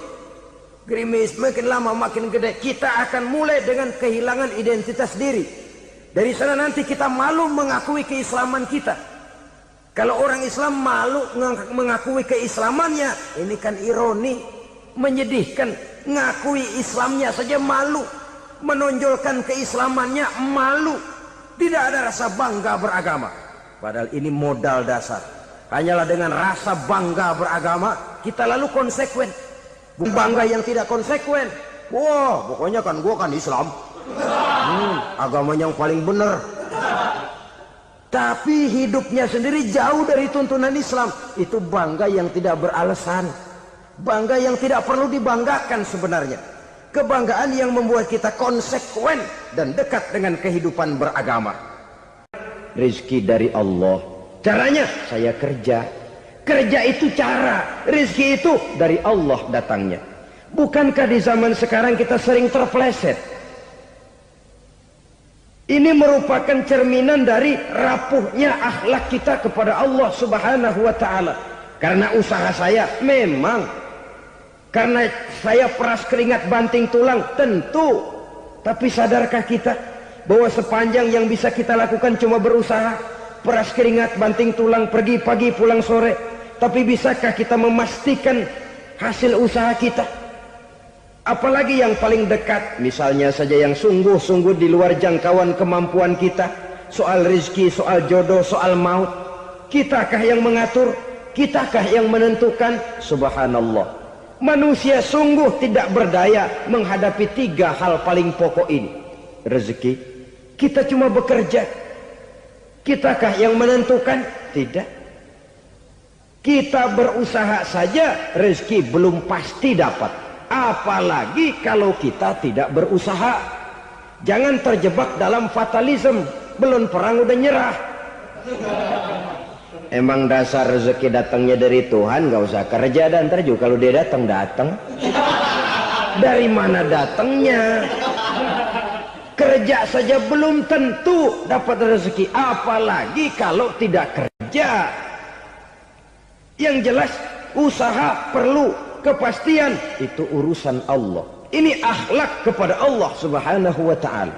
Gerimis makin lama makin gede. Kita akan mulai dengan kehilangan identitas diri. Dari sana nanti kita malu mengakui keislaman kita. Kalau orang Islam malu mengakui keislamannya, ini kan ironi, menyedihkan. Ngakui Islamnya saja malu, menonjolkan keislamannya malu. Tidak ada rasa bangga beragama. Padahal ini modal dasar. Hanyalah dengan rasa bangga beragama, kita lalu konsekuen. Bukan bangga yang tidak konsekuen. Wah, pokoknya kan gua kan Islam. Agamanya yang paling benar. Tapi hidupnya sendiri jauh dari tuntunan Islam. Itu bangga yang tidak beralasan. Bangga yang tidak perlu dibanggakan sebenarnya. Kebanggaan yang membuat kita konsekuen dan dekat dengan kehidupan beragama. Rizki dari Allah. Caranya saya kerja. Kerja itu cara. Rizki itu dari Allah datangnya. Bukankah di zaman sekarang kita sering terpleset? Ini merupakan cerminan dari rapuhnya akhlak kita kepada Allah Subhanahu wa ta'ala. Karena usaha saya memang, karena saya peras keringat banting tulang, tentu. Tapi sadarkah kita bahwa sepanjang yang bisa kita lakukan cuma berusaha, peras keringat banting tulang, pergi pagi pulang sore. Tapi bisakah kita memastikan hasil usaha kita? Apalagi yang paling dekat, misalnya saja yang sungguh-sungguh di luar jangkauan kemampuan kita. Soal rezeki, soal jodoh, soal maut. Kitakah yang mengatur? Kitakah yang menentukan? Subhanallah. Manusia sungguh tidak berdaya menghadapi 3 hal paling pokok ini. Rezeki, kita cuma bekerja. Kitakah yang menentukan? Tidak. Kita berusaha saja, rezeki belum pasti dapat. Apalagi kalau kita tidak berusaha. Jangan terjebak dalam fatalisme. Belum perang udah nyerah. Emang dasar rezeki datangnya dari Tuhan, gak usah kerja dan terju. Kalau dia datang. Dari mana datangnya? Kerja saja belum tentu dapat rezeki. Apalagi kalau tidak kerja. Yang jelas usaha perlu. Kepastian itu urusan Allah. Ini akhlak kepada Allah Subhanahu wa ta'ala.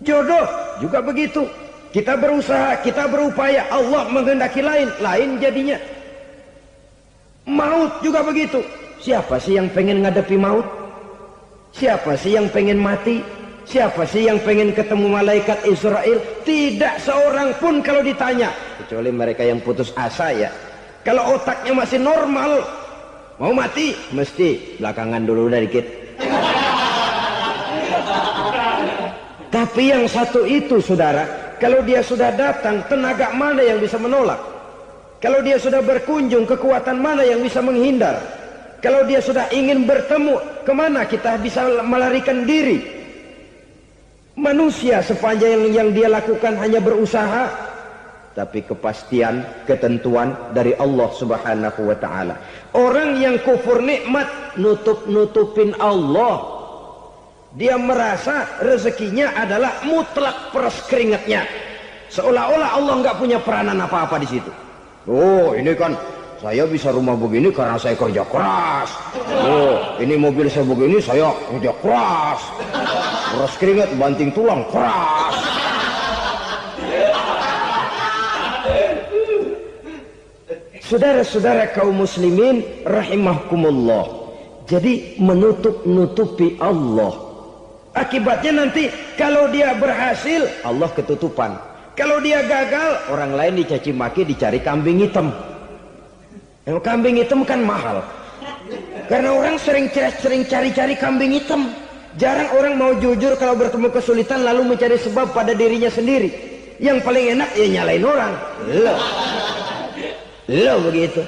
Jodoh juga begitu. Kita berusaha, kita berupaya, Allah menghendaki lain jadinya. Maut juga begitu. Siapa sih yang pengen ngadepi maut? Siapa sih yang pengen mati? Siapa sih yang pengen ketemu malaikat Israel? Tidak seorang pun kalau ditanya, kecuali mereka yang putus asa ya. Kalau otaknya masih normal, mau mati, mesti belakangan dulu udah dikit. Tapi yang satu itu saudara, kalau dia sudah datang, tenaga mana yang bisa menolak? Kalau dia sudah berkunjung, kekuatan mana yang bisa menghindar? Kalau dia sudah ingin bertemu, kemana kita bisa melarikan diri? Manusia sepanjang yang dia lakukan hanya berusaha. Tapi kepastian, ketentuan dari Allah Subhanahu wa ta'ala. Orang yang kufur nikmat, nutupin Allah. Dia merasa rezekinya adalah mutlak peras keringatnya. Seolah-olah Allah nggak punya peranan apa-apa di situ. Oh, ini kan saya bisa rumah begini karena saya kerja keras. Oh, ini mobil saya begini saya kerja keras. Peras keringat, banting tulang, keras. Saudara-saudara kaum muslimin rahimakumullah. Jadi menutup-nutupi Allah. Akibatnya nanti kalau dia berhasil, Allah ketutupan. Kalau dia gagal, orang lain dicaci maki, dicari kambing hitam. Yang kambing hitam kan mahal. Karena orang sering cari-cari kambing hitam. Jarang orang mau jujur kalau bertemu kesulitan lalu mencari sebab pada dirinya sendiri. Yang paling enak ya nyalain orang. Lo begitu.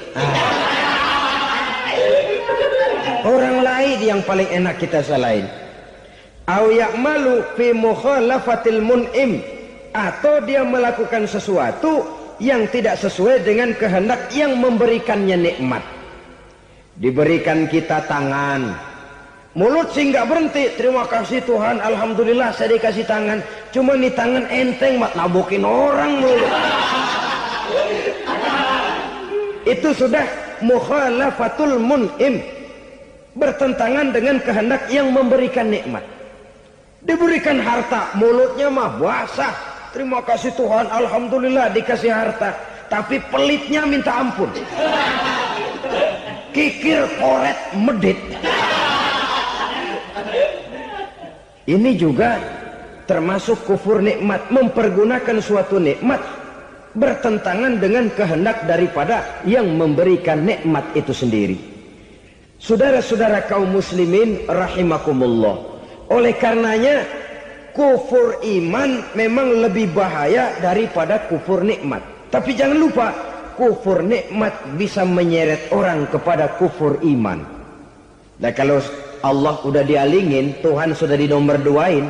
Orang lain yang paling enak kita salahin. Au ya'malu fi mukhalafatil mun'im, atau dia melakukan sesuatu yang tidak sesuai dengan kehendak yang memberikannya nikmat. Diberikan kita tangan, mulut sih nggak berhenti. Terima kasih Tuhan, alhamdulillah saya dikasih tangan. Cuma nih tangan enteng mat nabokin orang mulu. Itu sudah mukhalafatul mun'im, bertentangan dengan kehendak yang memberikan nikmat. Diberikan harta, mulutnya mah basah. Terima kasih Tuhan, alhamdulillah dikasih harta. Tapi pelitnya minta ampun. Kikir, koret, medit. Ini juga termasuk kufur nikmat, mempergunakan suatu nikmat bertentangan dengan kehendak daripada yang memberikan nikmat itu sendiri. Saudara-saudara kaum muslimin rahimakumullah. Oleh karenanya kufur iman memang lebih bahaya daripada kufur nikmat. Tapi jangan lupa, kufur nikmat bisa menyeret orang kepada kufur iman. Dan kalau Allah udah dialingin, Tuhan sudah dinomor duain,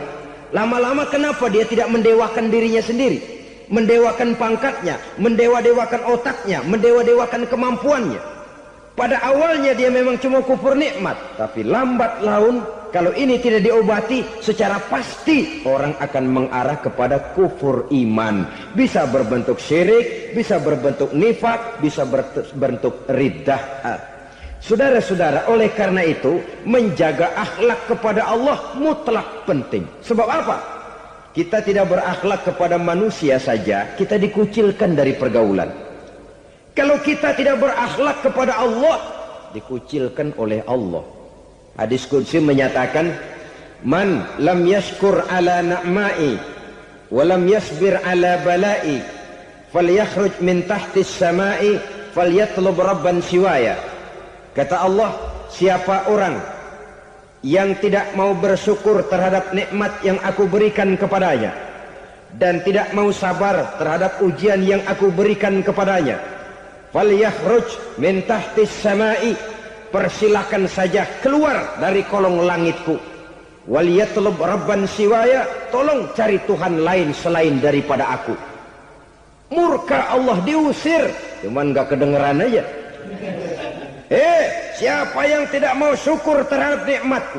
lama-lama kenapa dia tidak mendewakan dirinya sendiri? Mendewakan pangkatnya, mendewa-dewakan otaknya, mendewa-dewakan kemampuannya. Pada awalnya dia memang cuma kufur nikmat, tapi lambat laun kalau ini tidak diobati, secara pasti orang akan mengarah kepada kufur iman. Bisa berbentuk syirik, bisa berbentuk nifak, bisa berbentuk riddah. Saudara-saudara, oleh karena itu menjaga akhlak kepada Allah mutlak penting. Sebab apa? Kita tidak berakhlak kepada manusia saja, kita dikucilkan dari pergaulan. Kalau kita tidak berakhlak kepada Allah, dikucilkan oleh Allah. Hadis qudsi menyatakan, man lam yashkur ala na'ma'i wa lam yasbir ala bala'i falyakhruj min tahtis sama'i falyatlub rabban siwaya. Kata Allah, siapa orang yang tidak mau bersyukur terhadap nikmat yang aku berikan kepadanya dan tidak mau sabar terhadap ujian yang aku berikan kepadanya, falyakhruj min tahtis sama'i, persilahkan saja keluar dari kolong langitku. Waliyatlub rabban siwaya, tolong cari Tuhan lain selain daripada aku. Murka Allah, diusir, cuman gak kedengeran aja. Siapa yang tidak mau syukur terhadap nikmatku,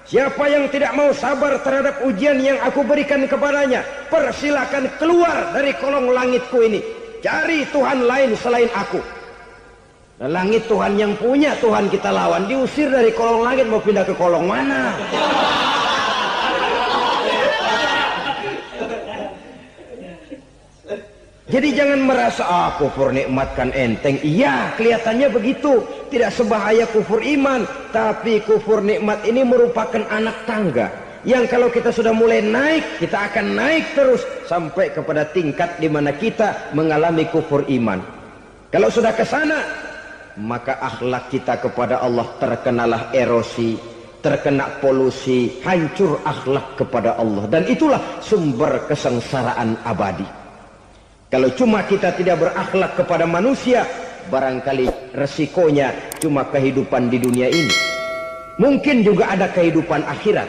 siapa yang tidak mau sabar terhadap ujian yang aku berikan kepadanya, persilahkan keluar dari kolong langitku ini, cari Tuhan lain selain aku. Langit Tuhan yang punya, Tuhan kita lawan, diusir dari kolong langit, mau pindah ke kolong mana? Jadi jangan merasa kufur nikmat kan enteng. Iya, kelihatannya begitu, tidak sebahaya kufur iman. Tapi kufur nikmat ini merupakan anak tangga yang kalau kita sudah mulai naik, kita akan naik terus sampai kepada tingkat di mana kita mengalami kufur iman. Kalau sudah ke sana, maka akhlak kita kepada Allah terkenalah erosi, terkena polusi, hancur akhlak kepada Allah, dan itulah sumber kesengsaraan abadi. Kalau cuma kita tidak berakhlak kepada manusia, barangkali resikonya cuma kehidupan di dunia ini. Mungkin juga ada kehidupan akhirat.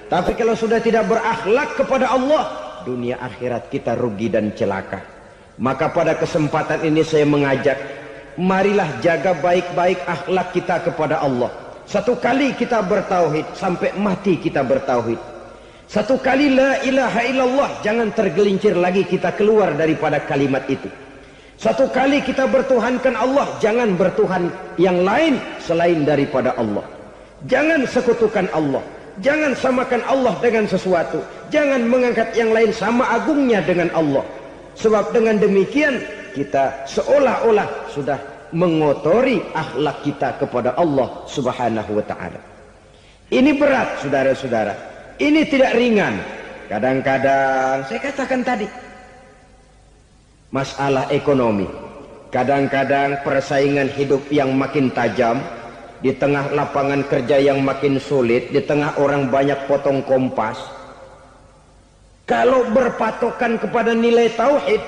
Tapi kalau sudah tidak berakhlak kepada Allah, dunia akhirat kita rugi dan celaka. Maka pada kesempatan ini saya mengajak, marilah jaga baik-baik akhlak kita kepada Allah. Satu kali kita bertauhid, sampai mati kita bertauhid. Satu kali la ilaha illallah, jangan tergelincir lagi kita keluar daripada kalimat itu. Satu kali kita bertuhankan Allah, jangan bertuhan yang lain selain daripada Allah. Jangan sekutukan Allah, jangan samakan Allah dengan sesuatu, jangan mengangkat yang lain sama agungnya dengan Allah. Sebab dengan demikian kita seolah-olah sudah mengotori akhlak kita kepada Allah Subhanahu wa taala. Ini berat, saudara-saudara. Ini tidak ringan. Kadang-kadang saya katakan tadi, masalah ekonomi, kadang-kadang persaingan hidup yang makin tajam, di tengah lapangan kerja yang makin sulit, di tengah orang banyak potong kompas. Kalau berpatokan kepada nilai tauhid,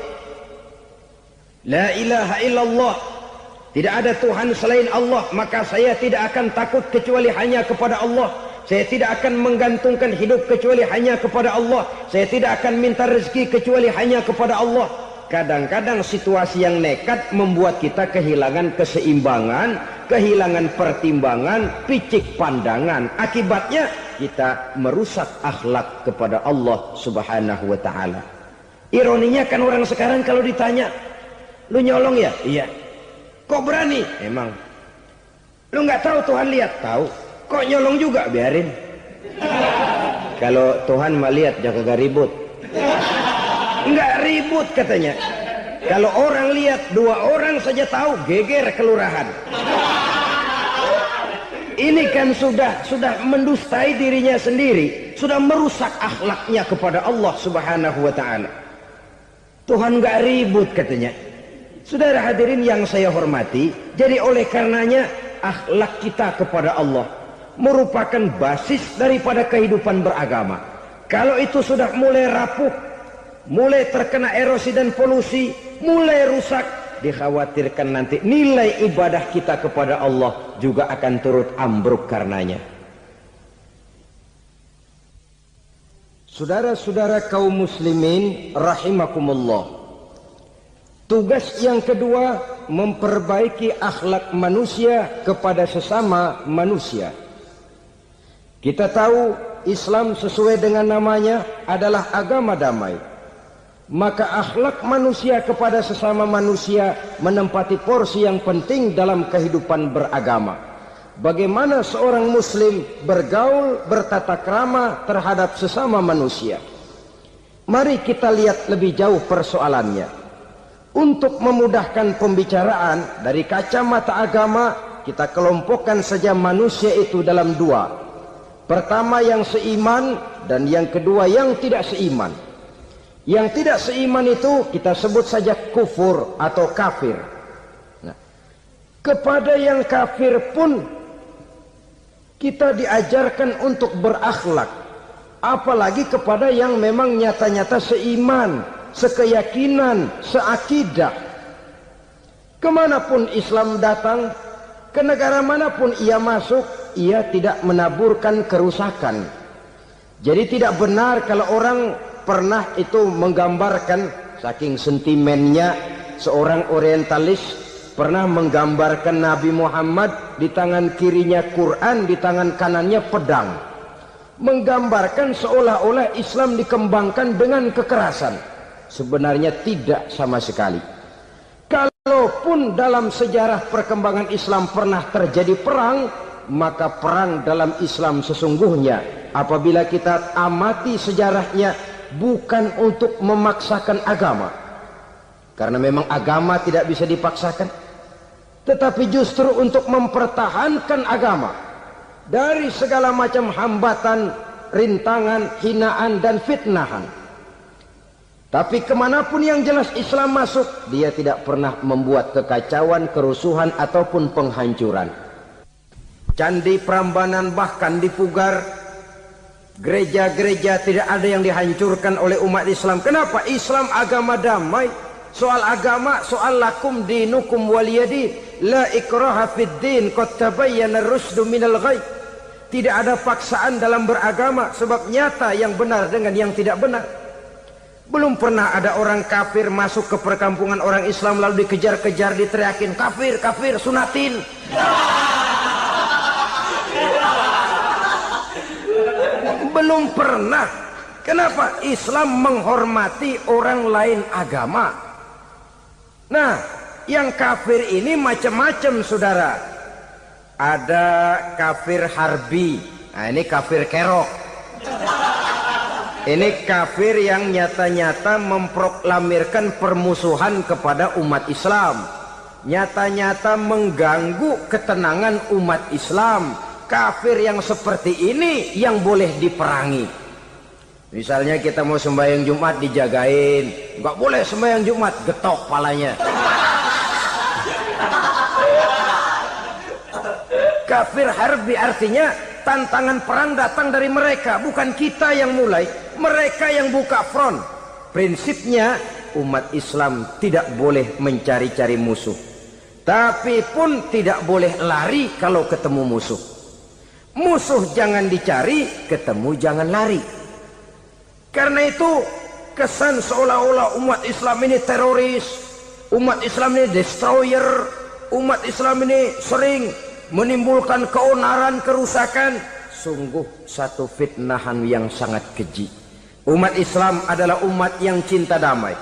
la ilaha illallah, tidak ada Tuhan selain Allah, maka saya tidak akan takut kecuali hanya kepada Allah. Saya tidak akan menggantungkan hidup kecuali hanya kepada Allah. Saya tidak akan minta rezeki kecuali hanya kepada Allah. Kadang-kadang situasi yang nekat membuat kita kehilangan keseimbangan, kehilangan pertimbangan, picik pandangan. Akibatnya kita merusak akhlak kepada Allah Subhanahu wa taala. Ironinya kan orang sekarang kalau ditanya, "Lu nyolong ya?" "Iya." "Kok berani?" "Emang." "Lu nggak tahu Tuhan lihat?" "Tahu." "Kok nyolong juga?" "Biarin." Kalau Tuhan mah lihat jangan kagak ribut. Nggak ribut katanya. Kalau orang lihat, 2 orang saja tahu, geger kelurahan. Ini kan sudah mendustai dirinya sendiri, sudah merusak akhlaknya kepada Allah Subhanahu wa taala. Tuhan nggak ribut katanya. Saudara hadirin yang saya hormati, jadi oleh karenanya akhlak kita kepada Allah merupakan basis daripada kehidupan beragama. Kalau itu sudah mulai rapuh, mulai terkena erosi dan polusi, mulai rusak, dikhawatirkan nanti nilai ibadah kita kepada Allah juga akan turut ambruk karenanya. Saudara-saudara kaum muslimin rahimakumullah, tugas yang kedua memperbaiki akhlak manusia kepada sesama manusia. Kita tahu Islam sesuai dengan namanya adalah agama damai. Maka akhlak manusia kepada sesama manusia menempati porsi yang penting dalam kehidupan beragama. Bagaimana seorang muslim bergaul, bertata krama terhadap sesama manusia. Mari kita lihat lebih jauh persoalannya. Untuk memudahkan pembicaraan dari kacamata agama, kita kelompokkan saja manusia itu dalam 2. Pertama yang seiman dan yang kedua yang tidak seiman. Yang tidak seiman itu kita sebut saja kufur atau kafir. Nah, kepada yang kafir pun kita diajarkan untuk berakhlak. Apalagi kepada yang memang nyata-nyata seiman, sekeyakinan, seakidah. Kemanapun Islam datang, ke negara manapun ia masuk, ia tidak menaburkan kerusakan. Jadi tidak benar kalau orang pernah itu menggambarkan, saking sentimennya seorang orientalis pernah menggambarkan Nabi Muhammad di tangan kirinya Quran, di tangan kanannya pedang, menggambarkan seolah-olah Islam dikembangkan dengan kekerasan. Sebenarnya tidak sama sekali. Kalaupun dalam sejarah perkembangan Islam pernah terjadi perang, maka perang dalam Islam sesungguhnya apabila kita amati sejarahnya bukan untuk memaksakan agama, karena memang agama tidak bisa dipaksakan, tetapi justru untuk mempertahankan agama dari segala macam hambatan, rintangan, hinaan dan fitnahan. Tapi kemanapun yang jelas Islam masuk, dia tidak pernah membuat kekacauan, kerusuhan ataupun penghancuran. Candi Prambanan bahkan dipugar, gereja-gereja tidak ada yang dihancurkan oleh umat Islam. Kenapa? Islam agama damai. Soal agama, soal lakum dinukum waliyadin, la ikraha fid din, qad tabayyana ar-rusdu minal ghayy. Tidak ada paksaan dalam beragama, sebab nyata yang benar dengan yang tidak benar. Belum pernah ada orang kafir masuk ke perkampungan orang Islam lalu dikejar-kejar, diteriakin kafir, kafir, sunatin. Belum pernah. Kenapa? Islam menghormati orang lain agama. Nah, yang kafir ini macam-macam, saudara. Ada kafir harbi. Nah, ini kafir kerok. Ini kafir yang nyata-nyata memproklamirkan permusuhan kepada umat Islam. nyata-nyata mengganggu ketenangan umat Islam. Kafir yang seperti ini yang boleh diperangi. Misalnya kita mau sembahyang Jumat dijagain, nggak boleh sembahyang Jumat, getok palanya. Kafir harbi artinya tantangan perang datang dari mereka, bukan kita yang mulai, mereka yang buka front. Prinsipnya umat Islam tidak boleh mencari-cari musuh, tapi pun tidak boleh lari kalau ketemu musuh. Musuh jangan dicari, ketemu jangan lari. Karena itu kesan seolah-olah umat Islam ini teroris, umat Islam ini destroyer, umat Islam ini sering menimbulkan keonaran, kerusakan. Sungguh satu fitnahan yang sangat keji. Umat Islam adalah umat yang cinta damai.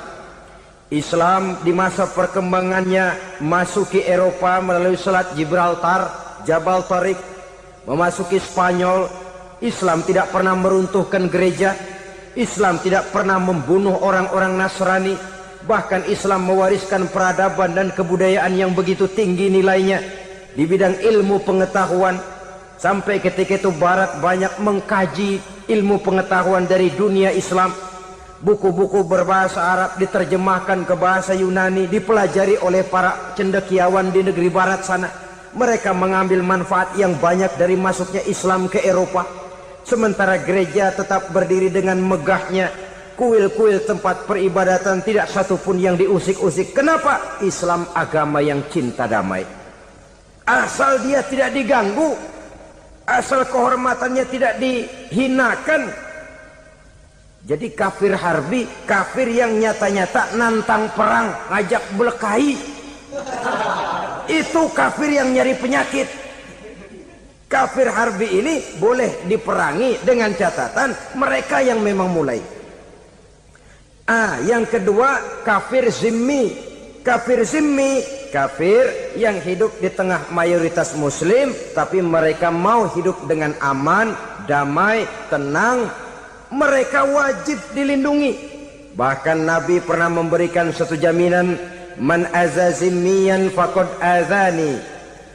Islam di masa perkembangannya masuki Eropa melalui Selat Gibraltar, Jabal Tariq, memasuki Spanyol. Islam tidak pernah meruntuhkan gereja. Islam tidak pernah membunuh orang-orang Nasrani. Bahkan Islam mewariskan peradaban dan kebudayaan yang begitu tinggi nilainya di bidang ilmu pengetahuan. Sampai ketika itu Barat banyak mengkaji ilmu pengetahuan dari dunia Islam. Buku-buku berbahasa Arab diterjemahkan ke bahasa Yunani, dipelajari oleh para cendekiawan di negeri Barat sana. Mereka mengambil manfaat yang banyak dari masuknya Islam ke Eropa. Sementara gereja tetap berdiri dengan megahnya. Kuil-kuil tempat peribadatan tidak satupun yang diusik-usik. Kenapa? Islam agama yang cinta damai. Asal dia tidak diganggu, asal kehormatannya tidak dihinakan. Jadi kafir harbi, kafir yang nyata-nyata nantang perang, ngajak berkelahi. Itu kafir yang nyari penyakit. Kafir harbi ini boleh diperangi dengan catatan mereka yang memang mulai. Yang kedua kafir zimmi. Kafir zimmi, kafir yang hidup di tengah mayoritas muslim, tapi mereka mau hidup dengan aman, damai, tenang. Mereka wajib dilindungi. Bahkan Nabi pernah memberikan satu jaminan, man azazimiyan faqad azani.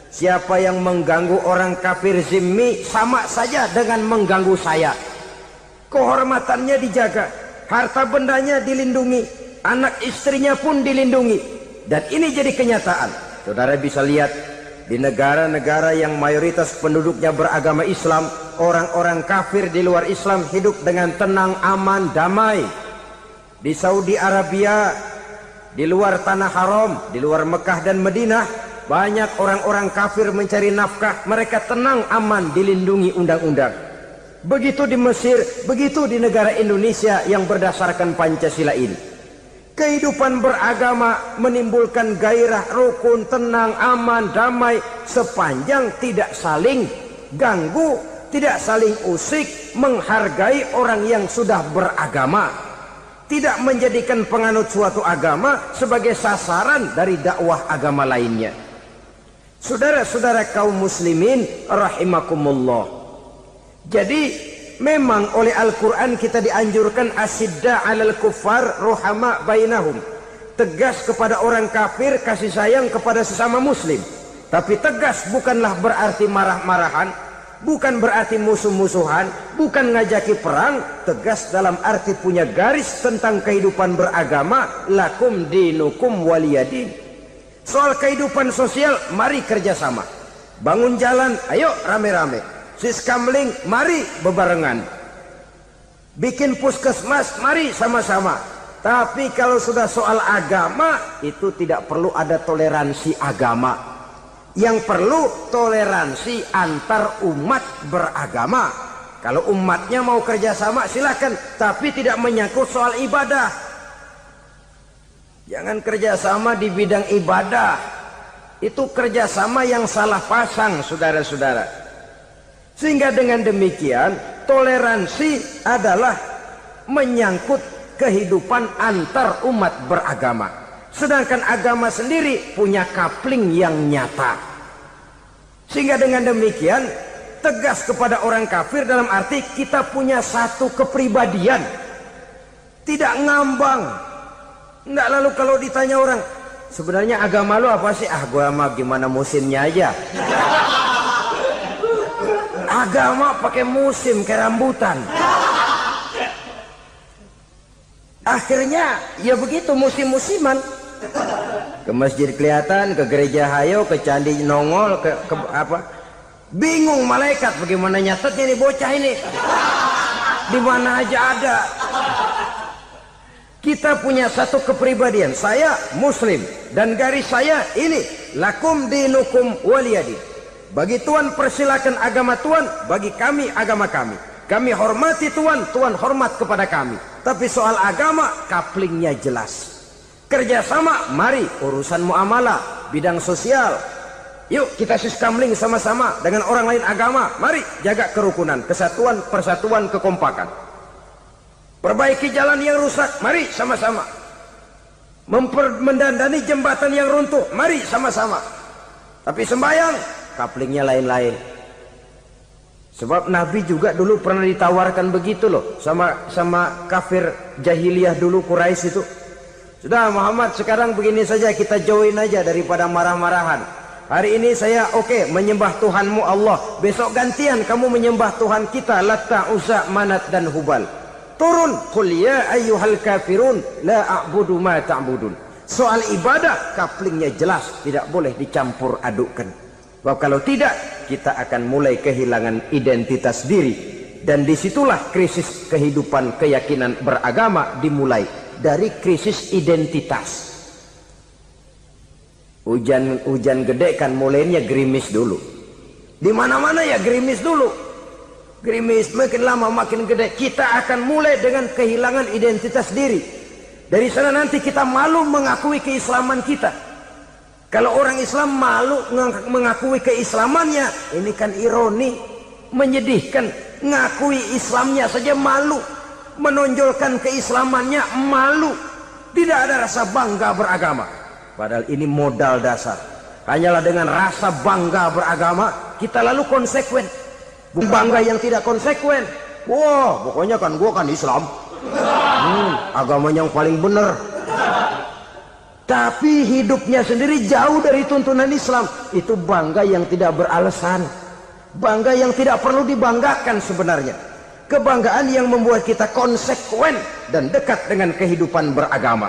Siapa yang mengganggu orang kafir zimmi sama saja dengan mengganggu saya. Kehormatannya dijaga, harta bendanya dilindungi, anak istrinya pun dilindungi. Dan ini jadi kenyataan. Saudara bisa lihat di negara-negara yang mayoritas penduduknya beragama Islam, orang-orang kafir di luar Islam hidup dengan tenang, aman, damai. Di Saudi Arabia, di luar tanah haram, di luar Mekah dan Madinah, banyak orang-orang kafir mencari nafkah. Mereka tenang, aman, dilindungi undang-undang. Begitu di Mesir, begitu di negara Indonesia yang berdasarkan Pancasila ini. Kehidupan beragama menimbulkan gairah, rukun, tenang, aman, damai, sepanjang tidak saling ganggu, tidak saling usik, menghargai orang yang sudah beragama, tidak menjadikan penganut suatu agama sebagai sasaran dari dakwah agama lainnya. Saudara-saudara kaum muslimin rahimakumullah. Jadi memang oleh Al-Quran kita dianjurkan asidda alal kuffar ruhama bainahum. Tegas kepada orang kafir, kasih sayang kepada sesama muslim. Tapi tegas bukanlah berarti marah-marahan, bukan berarti musuh-musuhan, bukan ngajaki perang. Tegas dalam arti punya garis tentang kehidupan beragama. Lakum dinukum waliyadin. Soal kehidupan sosial, mari kerjasama. Bangun jalan, ayo rame-rame. Siskamling, mari bebarengan. Bikin puskesmas, mari sama-sama. Tapi kalau sudah soal agama, itu tidak perlu ada toleransi agama. Yang perlu toleransi antar umat beragama. Kalau umatnya mau kerjasama silakan, tapi tidak menyangkut soal ibadah. Jangan kerjasama di bidang ibadah. Itu kerjasama yang salah pasang, saudara-saudara. Sehingga dengan demikian toleransi adalah menyangkut kehidupan antar umat beragama. Sedangkan agama sendiri punya kapling yang nyata. Sehingga dengan demikian tegas kepada orang kafir dalam arti kita punya satu kepribadian. Tidak ngambang. Enggak, lalu kalau ditanya orang, sebenarnya agama lu apa sih? Ah, gua mah gimana musimnya aja. Agama pakai musim kayak rambutan. Akhirnya ya begitu, musim-musiman. Ke masjid kelihatan, ke gereja hayo, ke candi nongol, ke apa? Bingung malaikat bagaimana nyatetnya nih bocah ini. Di mana aja ada. Kita punya satu kepribadian. Saya Muslim dan garis saya ini, lakum dinukum waliyadin. Bagi Tuhan persilakan agama Tuhan, bagi kami agama kami. Kami hormati Tuhan, Tuhan hormat kepada kami. Tapi soal agama, kaplingnya jelas. Kerjasama, mari urusan muamalah, bidang sosial. Yuk kita siskamling sama-sama dengan orang lain agama. Mari jaga kerukunan, kesatuan, persatuan, kekompakan. Perbaiki jalan yang rusak, mari sama-sama. Mendandani jembatan yang runtuh, mari sama-sama. Tapi sembahyang, kaplingnya lain-lain. Sebab Nabi juga dulu pernah ditawarkan begitu loh sama kafir jahiliyah dulu, Quraisy itu. Sudah Muhammad, sekarang begini saja, kita join aja daripada marah-marahan. Hari ini saya oke menyembah Tuhanmu Allah, besok gantian kamu menyembah Tuhan kita Latta, Uzza, Manat dan Hubal. Turun, qul ya ayyuhal kafirun la a'budu ma ta'budun. Soal ibadah kaplingnya jelas, tidak boleh dicampur adukkan. Sebab kalau tidak, kita akan mulai kehilangan identitas diri. Dan disitulah krisis kehidupan keyakinan beragama dimulai. Dari krisis identitas. Hujan gede kan mulainya gerimis dulu. Di mana-mana ya gerimis dulu. Gerimis makin lama makin gede. Kita akan mulai dengan kehilangan identitas diri. Dari sana nanti kita malu mengakui keislaman kita. Kalau orang Islam malu mengakui keislamannya, ini kan ironi, menyedihkan. Ngakui Islamnya saja malu, menonjolkan keislamannya malu. Tidak ada rasa bangga beragama. Padahal ini modal dasar. Hanyalah dengan rasa bangga beragama kita lalu konsekuen. Bangga yang tidak konsekuen, wah pokoknya kan gua kan Islam, agama yang paling benar. Tapi hidupnya sendiri jauh dari tuntunan Islam. Itu bangga yang tidak beralasan, bangga yang tidak perlu dibanggakan sebenarnya. Kebanggaan yang membuat kita konsekuen dan dekat dengan kehidupan beragama.